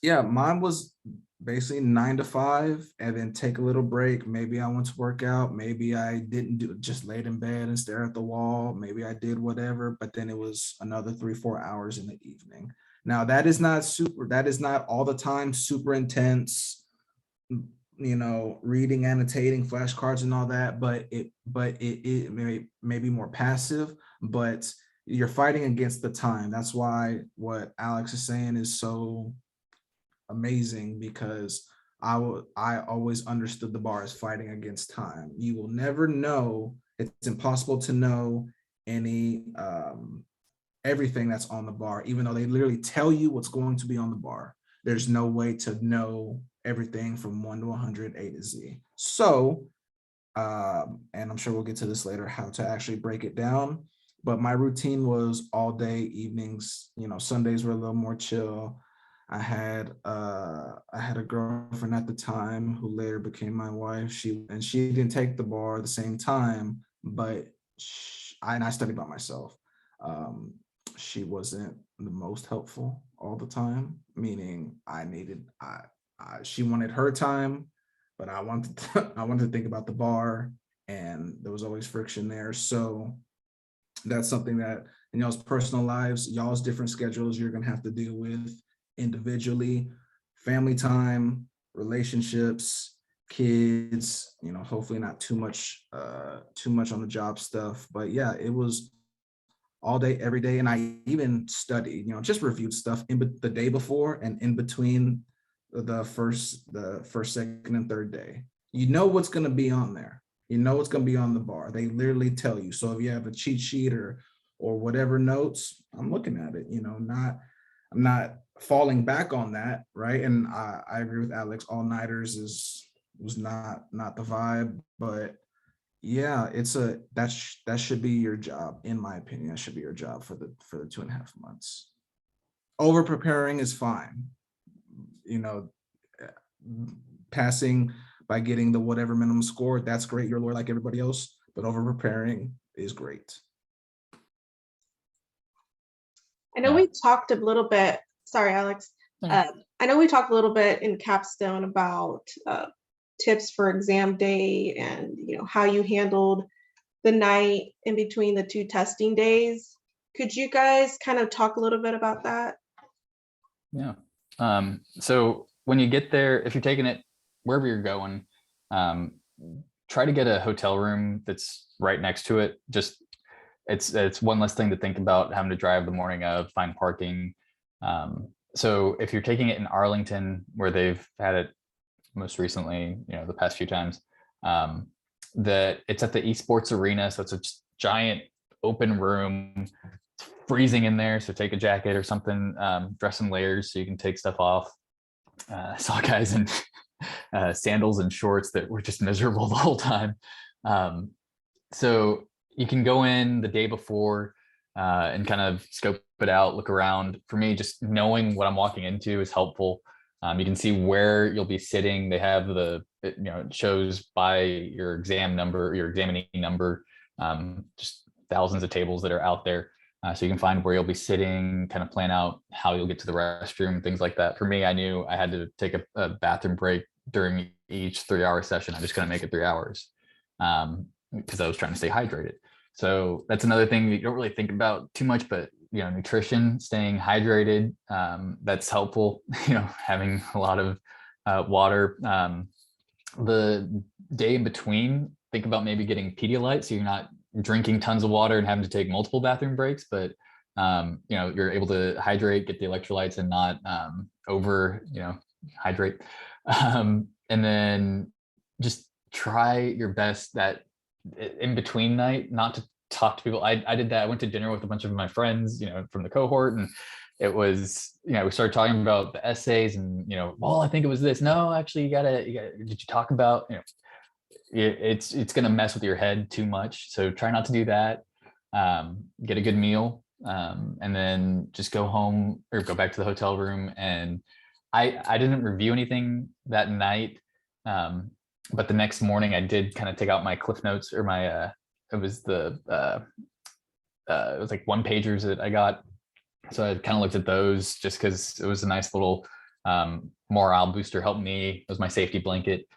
yeah, mine was basically 9 to 5, and then take a little break. Maybe I went to work out. Maybe I didn't do, just laid in bed and stare at the wall. Maybe I did whatever, but then it was another 3-4 hours in the evening. Now that is not all the time super intense, reading, annotating, flashcards and all that, but it may be more passive, but you're fighting against the time. That's why what Alex is saying is so amazing, because I always understood the bar as fighting against time. You will never know. It's impossible to know everything that's on the bar, even though they literally tell you what's going to be on the bar. There's no way to know everything from 1 to 100, A to Z. So, and I'm sure we'll get to this later, how to actually break it down. But my routine was all day, evenings, Sundays were a little more chill. I had a girlfriend at the time who later became my wife. She didn't take the bar at the same time, but I studied by myself. She wasn't the most helpful all the time, meaning she wanted her time, but I wanted to think about the bar, and there was always friction there. So that's something that in y'all's personal lives, y'all's different schedules, you're gonna have to deal with individually. Family time, relationships, kids, hopefully not too much on the job stuff. But yeah, it was all day, every day. And I even studied, just reviewed stuff the day before and in between the first, second, and third day. You know what's going to be on there. You know what's going to be on the bar. They literally tell you. So if you have a cheat sheet or whatever notes, I'm looking at it. I'm not falling back on that, right? And I agree with Alex. All-nighters was not the vibe, but yeah, that should be your job, in my opinion. That should be your job for the 2.5 months. Over preparing is fine. Passing by getting the whatever minimum score, that's great. You're a lawyer like everybody else, but over preparing is great. I know we talked a little bit, sorry, Alex. I know we talked a little bit in capstone about tips for exam day and how you handled the night in between the 2 testing days. Could you guys kind of talk a little bit about that? Yeah. So when you get there, if you're taking it wherever you're going, try to get a hotel room that's right next to it. Just it's one less thing to think about having to drive the morning of, find parking. So if you're taking it in Arlington, where they've had it most recently, the past few times, that it's at the esports arena. So it's a giant open room, it's freezing in there. So take a jacket or something, dress in layers so you can take stuff off. I saw guys in sandals and shorts that were just miserable the whole time. So you can go in the day before and kind of scope it out, look around. For me, just knowing what I'm walking into is helpful. You can see where you'll be sitting. They have it shows by your exam number, your examining number, just thousands of tables that are out there. So you can find where you'll be sitting, kind of plan out how you'll get to the restroom, things like that. For me, I knew I had to take a bathroom break during each 3-hour session. I just couldn't make it 3 hours because I was trying to stay hydrated. So that's another thing that you don't really think about too much, but nutrition, staying hydrated, that's helpful. Having a lot of water. The day in between, think about maybe getting Pedialyte, so you're not drinking tons of water and having to take multiple bathroom breaks, but you're able to hydrate, get the electrolytes, and not over hydrate. And then just try your best that in between night not to talk to people. I did that. I went to dinner with a bunch of my friends, from the cohort, and it was, we started talking about the essays and, well, I think it was this. No, actually, you gotta, did you talk about, it's going to mess with your head too much. So try not to do that. Get a good meal, and then just go home or go back to the hotel room. And I didn't review anything that night. But the next morning I did kind of take out my Cliff Notes, or my, it was like 1-pagers that I got. So I kind of looked at those just because it was a nice little morale booster, helped me. It was my safety blanket.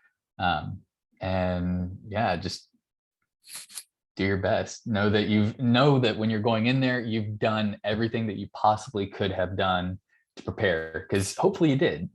And yeah, just do your best. Know that when you're going in there, you've done everything that you possibly could have done to prepare, because hopefully you did,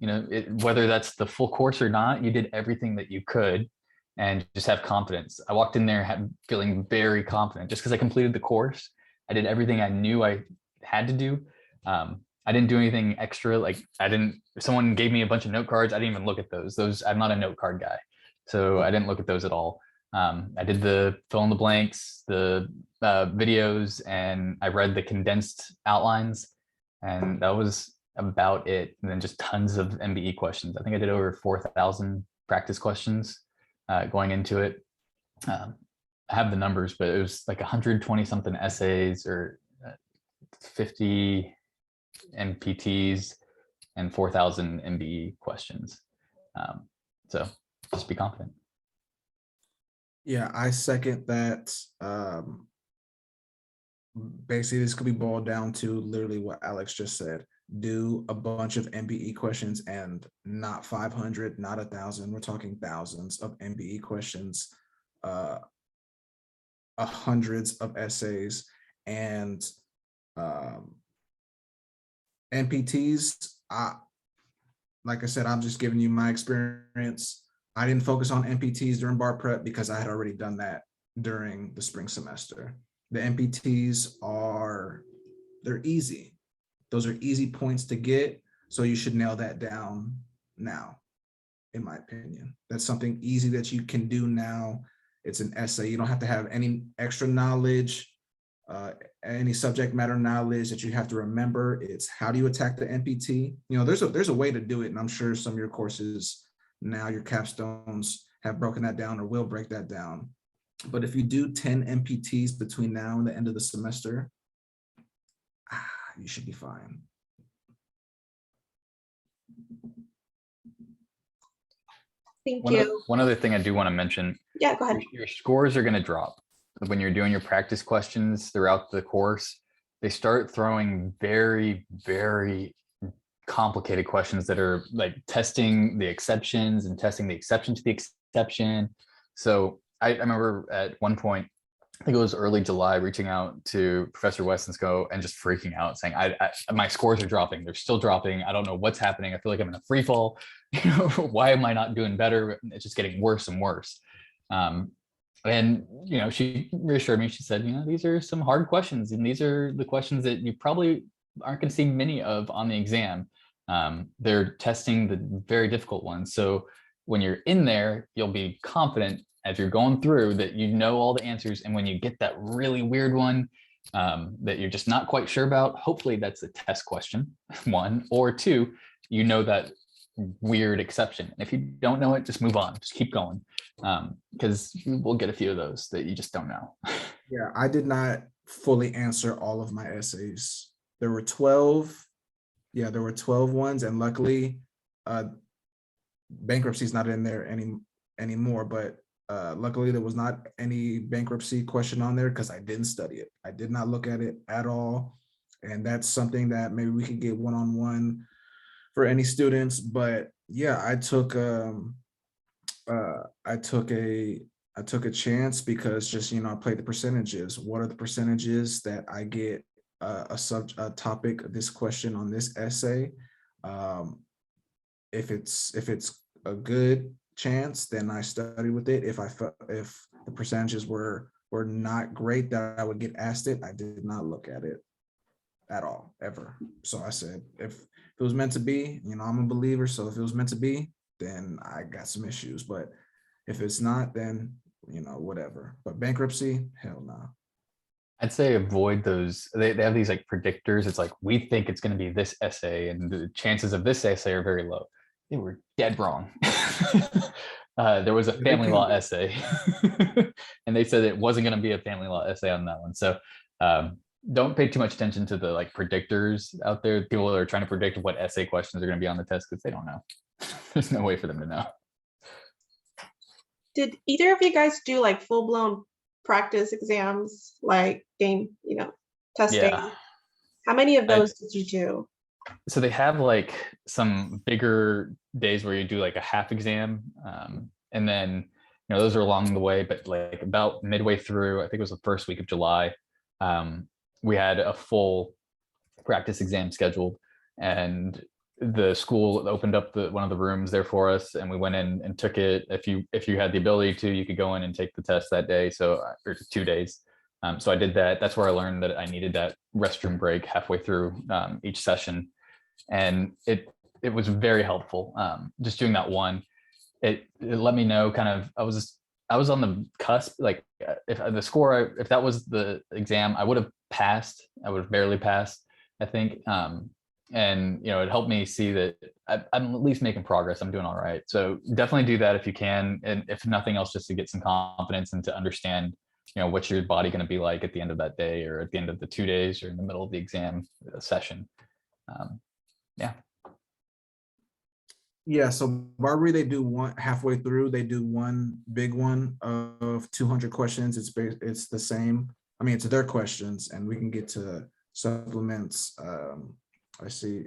whether that's the full course or not, you did everything that you could, and just have confidence. I walked in there feeling very confident just because I completed the course. I did everything I knew I had to do. I didn't do anything extra. Like if someone gave me a bunch of note cards, I didn't even look at those. I'm not a note card guy. So I didn't look at those at all. I did the fill in the blanks, the videos, and I read the condensed outlines, and that was about it. And then just tons of MBE questions. I think I did over 4,000 practice questions going into it. I have the numbers, but it was like 120 something essays, or 50 MPTs, and 4,000 MBE questions. So just be confident. Yeah, I second that. Basically, this could be boiled down to literally what Alex just said. Do a bunch of MBE questions, and not 500, not 1,000. We're talking thousands of MBE questions, hundreds of essays, and MPTs. Like I said, I'm just giving you my experience. I didn't focus on MPTs during bar prep because I had already done that during the spring semester. The MPTs they're easy. Those are easy points to get. So you should nail that down now, in my opinion. That's something easy that you can do now. It's an essay. You don't have to have any extra knowledge, any subject matter knowledge that you have to remember. It's how do you attack the MPT? You know, there's a way to do it. And I'm sure some of your courses now, your capstones have broken that down or will break that down. But if you do 10 MPTs between now and the end of the semester, you should be fine. Thank you. One other thing I do want to mention, Yeah, go ahead. your scores are going to drop when you're doing your practice questions throughout the course. They start throwing very, very complicated questions that are like testing the exceptions and testing the exception to the exception. So I remember at one point, I think it was early July, reaching out to Professor Westensco and just freaking out, saying, my scores are dropping. They're still dropping. I don't know what's happening. I feel like I'm in a free fall. You know, why am I not doing better? It's just getting worse and worse. And, you know, she reassured me. She said, you know, these are some hard questions, and these are the questions that you probably aren't going to see many of on the exam. They're testing the very difficult ones. So when you're in there, you'll be confident as you're going through that you know all the answers. And when you get that really weird one that you're just not quite sure about, hopefully that's a test question, one, or two, you know that weird exception. And if you don't know it, just move on, just keep going. Because we'll get a few of those that you just don't know. Yeah, I did not fully answer all of my essays. There were 12. Yeah, there were 12 ones, and luckily bankruptcy is not in there anymore, but luckily there was not any bankruptcy question on there because I didn't study it. I did not look at it at all. And that's something that maybe we could get one-on-one for any students. But yeah, I took a chance because just, you know, I played the percentages. What are the percentages that I get a topic, this question on this essay? If it's a good chance, then I study with it. If the percentages were not great that I would get asked it, I did not look at it at all, ever. So I said, if it was meant to be, you know, I'm a believer. So if it was meant to be, then I got some issues. But if it's not, then, you know, whatever. But bankruptcy, hell no. I'd say avoid those. They have these like predictors. It's like, we think it's going to be this essay, and the chances of this essay are very low. They were dead wrong. There was a family law essay, and they said it wasn't going to be a family law essay on that one. So don't pay too much attention to the like predictors out there. People that are trying to predict what essay questions are going to be on the test because they don't know. There's no way for them to know. Did either of you guys do like full-blown practice exams, like game, you know, testing? Yeah. How many of those did you do? So they have like some bigger days where you do like a half exam, and then, you know, those are along the way. But like about midway through, I think it was the first week of July, we had a full practice exam scheduled, and the school opened up one of the rooms there for us, and we went in and took it. If you had the ability to, you could go in and take the test that day. So or 2 days. So I did that. That's where I learned that I needed that restroom break halfway through each session, and it was very helpful. Just doing that one, it let me know kind of, I was on the cusp. Like if the score, if that was the exam, I would have passed. I would have barely passed, I think. And, you know, it helped me see that I'm at least making progress. I'm doing all right. So definitely do that if you can. And if nothing else, just to get some confidence and to understand, you know, what's your body going to be like at the end of that day, or at the end of the 2 days, or in the middle of the exam session. Yeah, so Barbary, they do one halfway through, they do one big one of 200 questions. It's the same. I mean, it's their questions, and we can get to supplements. I see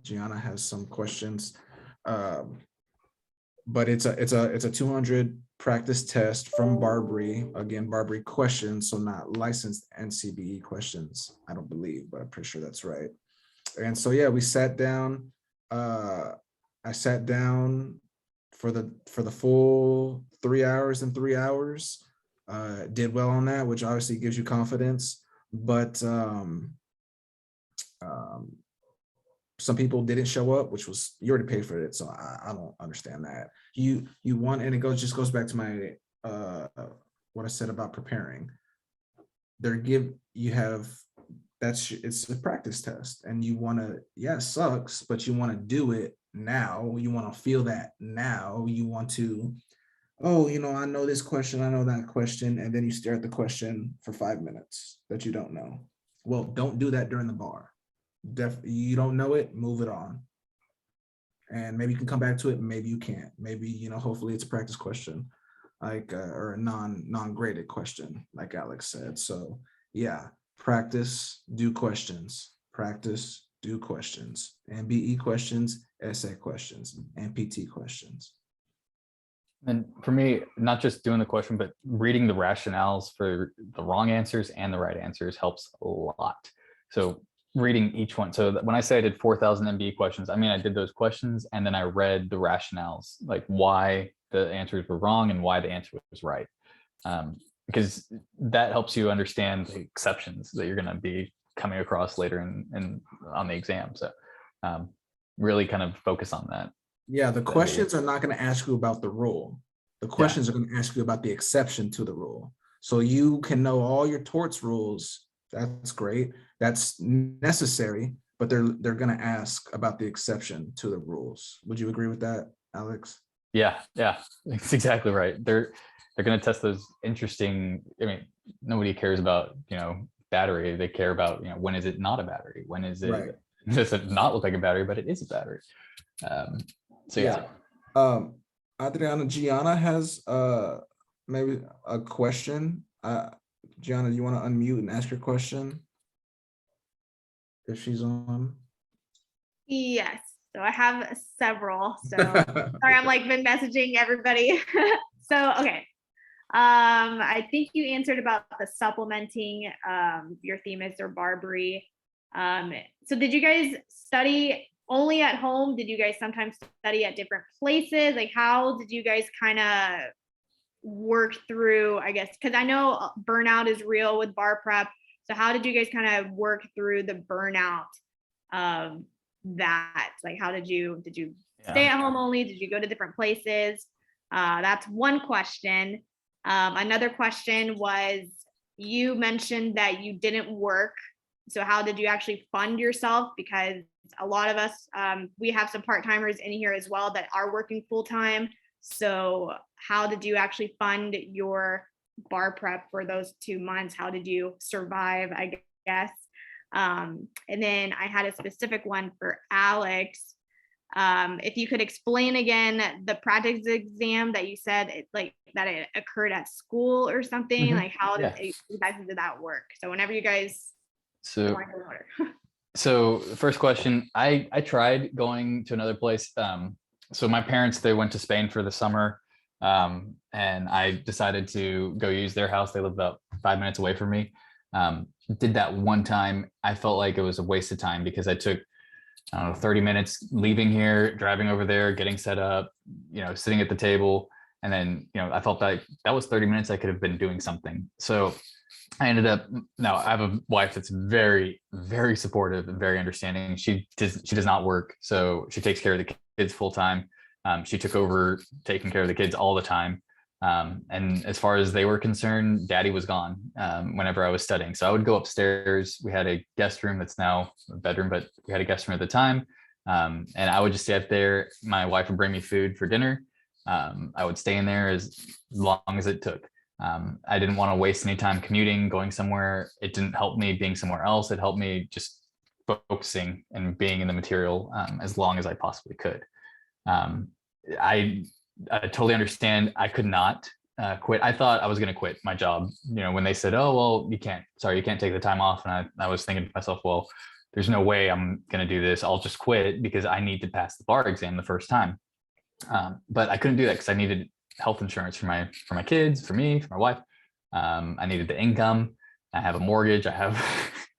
Gianna has some questions, but it's a 200 practice test from Barbary. Again, Barbary questions, so not licensed NCBE questions, I don't believe, but I'm pretty sure that's right. And so yeah, we sat down. I sat down for the full 3 hours and 3 hours. did well on that, which obviously gives you confidence. But some people didn't show up, which was, you already paid for it, so I don't understand that. You want, and it goes back to my what I said about preparing. It's a practice test, and you want to, yeah, it sucks, but you want to do it now. You want to feel that now. You want to, oh, I know this question, I know that question, and then you stare at the question for 5 minutes that you don't know. Well, don't do that during the bar. You don't know it, move it on. And maybe you can come back to it, maybe you can't. Maybe, hopefully it's a practice question, like or a non-graded question, like Alex said. So yeah, practice, do questions, practice, do questions, MBE questions, essay questions, and PT questions. And for me, not just doing the question, but reading the rationales for the wrong answers and the right answers helps a lot. So reading each one. So when I say I did 4,000 MBE questions, I mean, I did those questions and then I read the rationales, like why the answers were wrong and why the answer was right. Because that helps you understand the exceptions that you're going to be coming across later in on the exam. So really kind of focus on that. Yeah, the questions are not going to ask you about the rule. The questions are going to ask you about the exception to the rule. So you can know all your torts rules. That's great. That's necessary, but they're going to ask about the exception to the rules. Would you agree with that, Alex? Yeah, that's exactly right. They're going to test those interesting. I mean, nobody cares about battery. They care about when is it not a battery? When is it? Right. Does it not look like a battery, but it is a battery? So yeah. Adriana, Gianna has maybe a question. Gianna, you want to unmute and ask your question if she's on? Yes. So I have several. So sorry, I'm like been messaging everybody. So okay. I think you answered about the supplementing. Your theme is their Barbary. So did you guys study only at home? Did you guys sometimes study at different places? Like how did you guys kind of work through, I guess, because I know burnout is real with bar prep. So how did you guys kind of work through the burnout of that? Like how did you stay at home only? Did you go to different places? That's one question. Another question was, you mentioned that you didn't work. So how did you actually fund yourself? Because a lot of us, we have some part-timers in here as well that are working full-time. So how did you actually fund your bar prep for those 2 months? How did you survive, I guess? And then I had a specific one for Alex. If you could explain again the practice exam that you said that it occurred at school or something, like how did you guys did that work? So whenever you guys. So the first question, I tried going to another place. So my parents, they went to Spain for the summer, and I decided to go use their house. They live about 5 minutes away from me. Did that one time. I felt like it was a waste of time because I took, 30 minutes leaving here, driving over there, getting set up, sitting at the table. And then, I felt like that was 30 minutes I could have been doing something. So I ended up, now I have a wife that's very, very supportive and very understanding. She does not work. So she takes care of the kids full time. She took over taking care of the kids all the time. And as far as they were concerned, daddy was gone whenever I was studying. So I would go upstairs. We had a guest room that's now a bedroom, but we had a guest room at the time. And I would just stay up there. My wife would bring me food for dinner. I would stay in there as long as it took. I didn't want to waste any time commuting, going somewhere. It didn't help me being somewhere else. It helped me just focusing and being in the material as long as I possibly could. I totally understand. I could not quit. I thought I was going to quit my job. When they said, oh, well, you can't take the time off. And I was thinking to myself, well, there's no way I'm going to do this. I'll just quit because I need to pass the bar exam the first time. But I couldn't do that because I needed health insurance for my kids, for me, for my wife. I needed the income. I have a mortgage. I have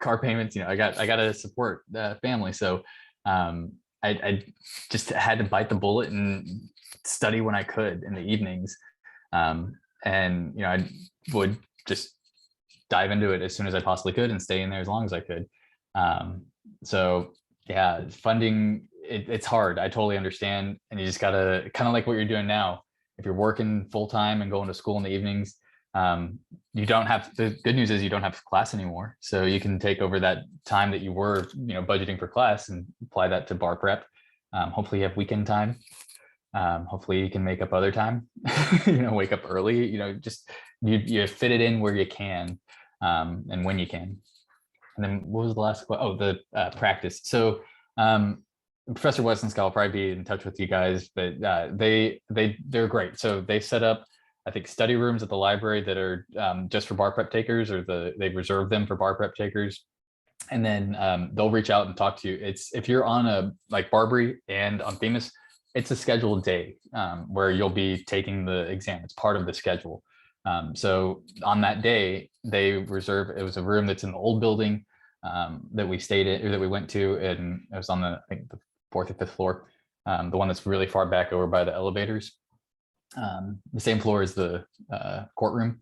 car payments. I got to support the family. So I just had to bite the bullet and study when I could in the evenings. And I would just dive into it as soon as I possibly could and stay in there as long as I could. So yeah, funding, it's hard. I totally understand. And you just gotta, kind of like what you're doing now. If you're working full time and going to school in the evenings, you don't have, the good news is you don't have class anymore. So you can take over that time that you were, budgeting for class and apply that to bar prep. Hopefully you have weekend time. Hopefully you can make up other time, wake up early, just you fit it in where you can, and when you can. And then what was the last one? Oh, the practice. So Professor Weston's will probably be in touch with you guys, but they're great. So they set up, I think, study rooms at the library that are just for bar prep takers, or they reserve them for bar prep takers. And then they'll reach out and talk to you. It's, if you're on a like Barbary and on Themis, it's a scheduled day where you'll be taking the exam. It's part of the schedule. So on that day, they reserve, it was a room that's in the old building that we stayed in, or that we went to, and it was on the, I think, the 4th or 5th floor, the one that's really far back over by the elevators. The same floor as the courtroom.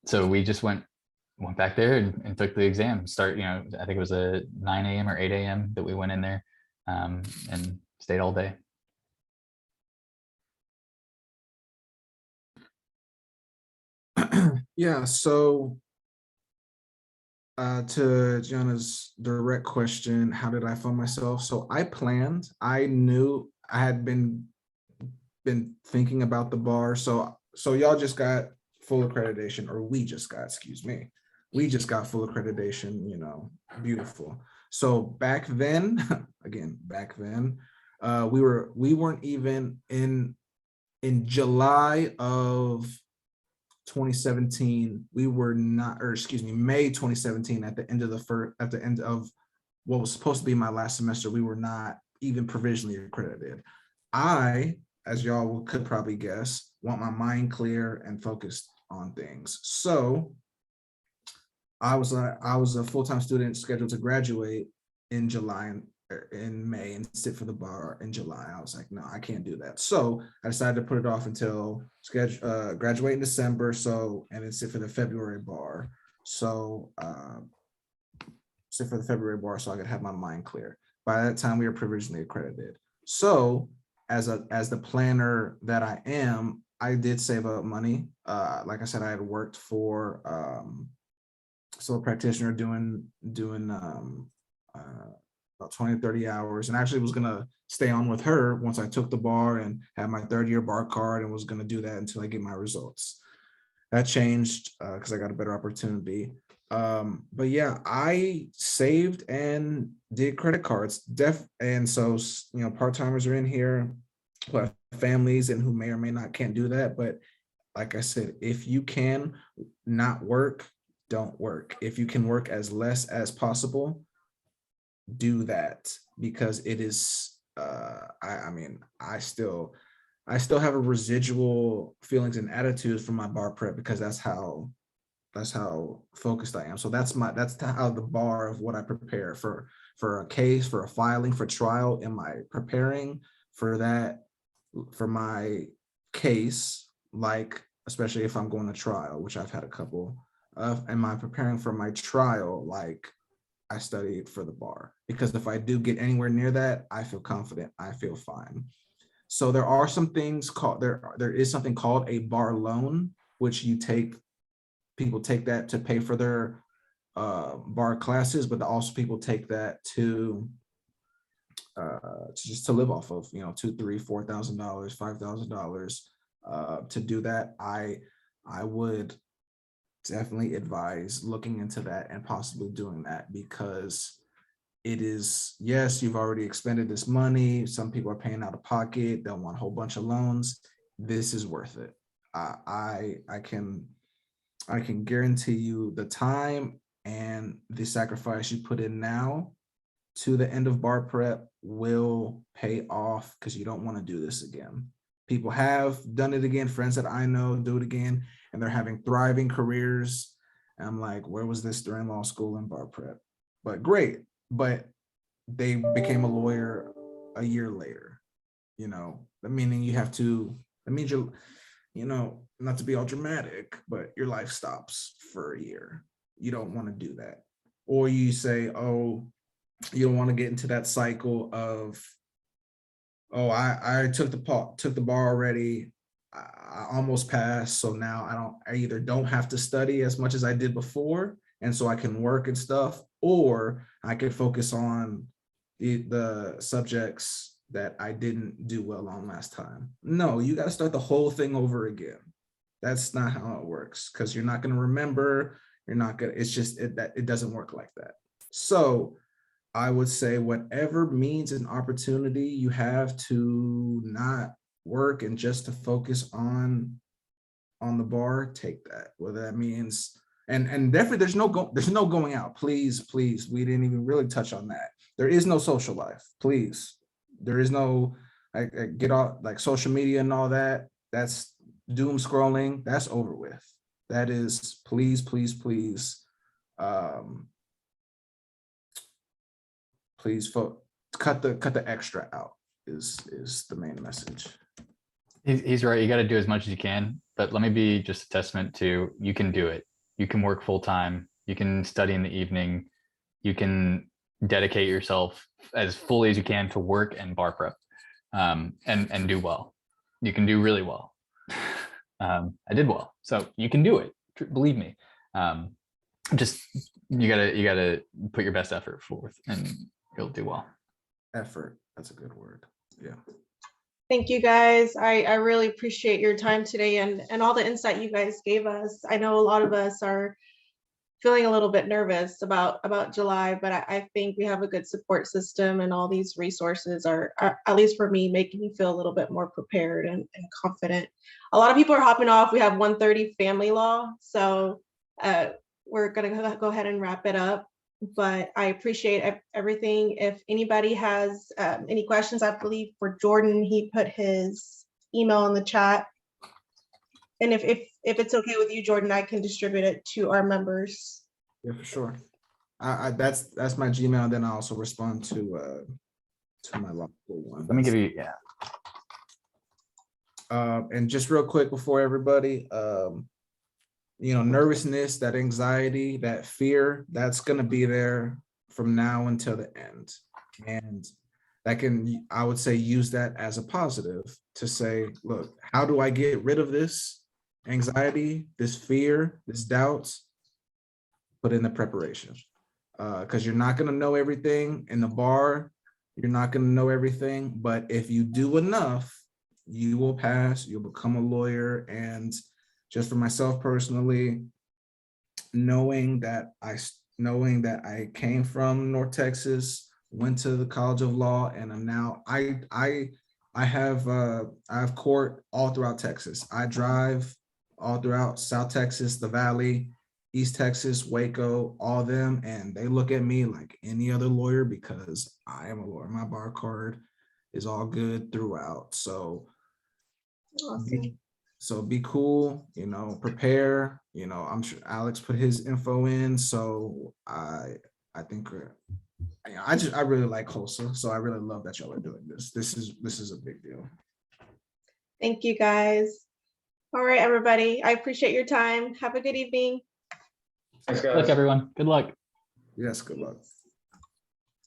So we just went back there and took the exam. I think it was a 9 a.m. or 8 a.m. that we went in there and stayed all day. Yeah, so to Gianna's direct question, how did I fund myself? So I knew I had been thinking about the bar. So y'all just got full accreditation, or we just got full accreditation, beautiful. So back then, we weren't even in July of 2017, we were not, or excuse me, May 2017, at the end of what was supposed to be my last semester, we were not even provisionally accredited. I, as y'all could probably guess, want my mind clear and focused on things. So I was a full-time student scheduled to graduate in May and sit for the bar in July. I was like, no, I can't do that. So I decided to put it off until graduate in December. And then sit for the February bar. So sit for the February bar so I could have my mind clear. By that time, we were provisionally accredited. So as the planner that I am, I did save up money. Like I said, I had worked for solo practitioner doing about 20, 30 hours, and actually was gonna stay on with her once I took the bar and had my 3rd-year bar card, and was gonna do that until I get my results. That changed because I got a better opportunity. But yeah, I saved and did credit cards. And so, part-timers are in here who have families and who may or may not can't do that. But like I said, if you can not work, don't work. If you can work as less as possible, do that, because it is I still have a residual feelings and attitudes from my bar prep, because that's how focused I am. So that's how the bar of what I prepare for a case, for a filing, for trial. Am I preparing for that, for my case, like especially if I'm going to trial, which I've had a couple of? Am I preparing for my trial like I studied for the bar? Because if I do get anywhere near that, I feel confident, I feel fine. So there are some things called, there is something called a bar loan, which people take that to pay for their bar classes, but also people take that to just to live off of, $2,000, $3,000, $4,000, $5,000 to do that. I would definitely advise looking into that and possibly doing that, because it is, yes, you've already expended this money. Some people are paying out of pocket. They'll want a whole bunch of loans. This is worth it. I can guarantee you the time and the sacrifice you put in now to the end of bar prep will pay off, because you don't want to do this again. People have done it again. Friends that I know do it again, and they're having thriving careers. And I'm like, where was this during law school and bar prep? But great. But they became a lawyer a year later, meaning you have to, that means not to be all dramatic, but your life stops for a year. You don't want to do that. Or you say, oh, you don't want to get into that cycle of, oh, I took the bar already. I almost passed. So now I either don't have to study as much as I did before, and so I can work and stuff, or I can focus on the subjects that I didn't do well on last time. No, you got to start the whole thing over again. That's not how it works, because you're not going to remember. You're not going to, it's just, it doesn't work like that. So I would say whatever means an opportunity you have to not work and just to focus on the bar, take that. Whether that means, and definitely there's no going out. Please, we didn't even really touch on that. There is no social life. Please, there is no I get off like social media and all that. That's doom scrolling. That's over with. That is please. Please cut the extra out is the main message. He's right. You got to do as much as you can, but let me be just a testament to you can do it. You can work full time. You can study in the evening. You can dedicate yourself as fully as you can to work and bar prep, and do well. You can do really well. I did well, so you can do it. Believe me. Just you gotta put your best effort forth, and you'll do well. Effort. That's a good word. Yeah. Thank you guys. I really appreciate your time today and all the insight you guys gave us. I know a lot of us are feeling a little bit nervous about July, but I think we have a good support system, and all these resources are, at least for me, making me feel a little bit more prepared and confident. A lot of people are hopping off. We have 1:30 family law, so we're gonna go ahead and wrap it up. But I appreciate everything. If anybody has any questions, I believe for Jordan, he put his email in the chat. And if it's okay with you, Jordan, I can distribute it to our members. Yeah, for sure. That's my Gmail. Then I also respond to my local one. Let me give you, And just real quick before everybody, nervousness, that anxiety, that fear, that's going to be there from now until the end. And that can, I would say, use that as a positive to say, look, how do I get rid of this anxiety, this fear, this doubt? Put in the preparation. Because you're not going to know everything in the bar. You're not going to know everything. But if you do enough, you will pass, you'll become a lawyer. And just for myself personally, knowing that I came from North Texas, went to the College of Law, and I'm now I have court all throughout Texas. I drive all throughout South Texas, the Valley, East Texas, Waco, all them, and they look at me like any other lawyer because I am a lawyer. My bar card is all good throughout. So Awesome. be cool, prepare, I'm sure Alex put his info in. So I think I really like HLSA. So I really love that y'all are doing this. This is a big deal. Thank you guys. All right, everybody. I appreciate your time. Have a good evening. Thanks, guys. Good luck, everyone. Good luck. Yes, good luck.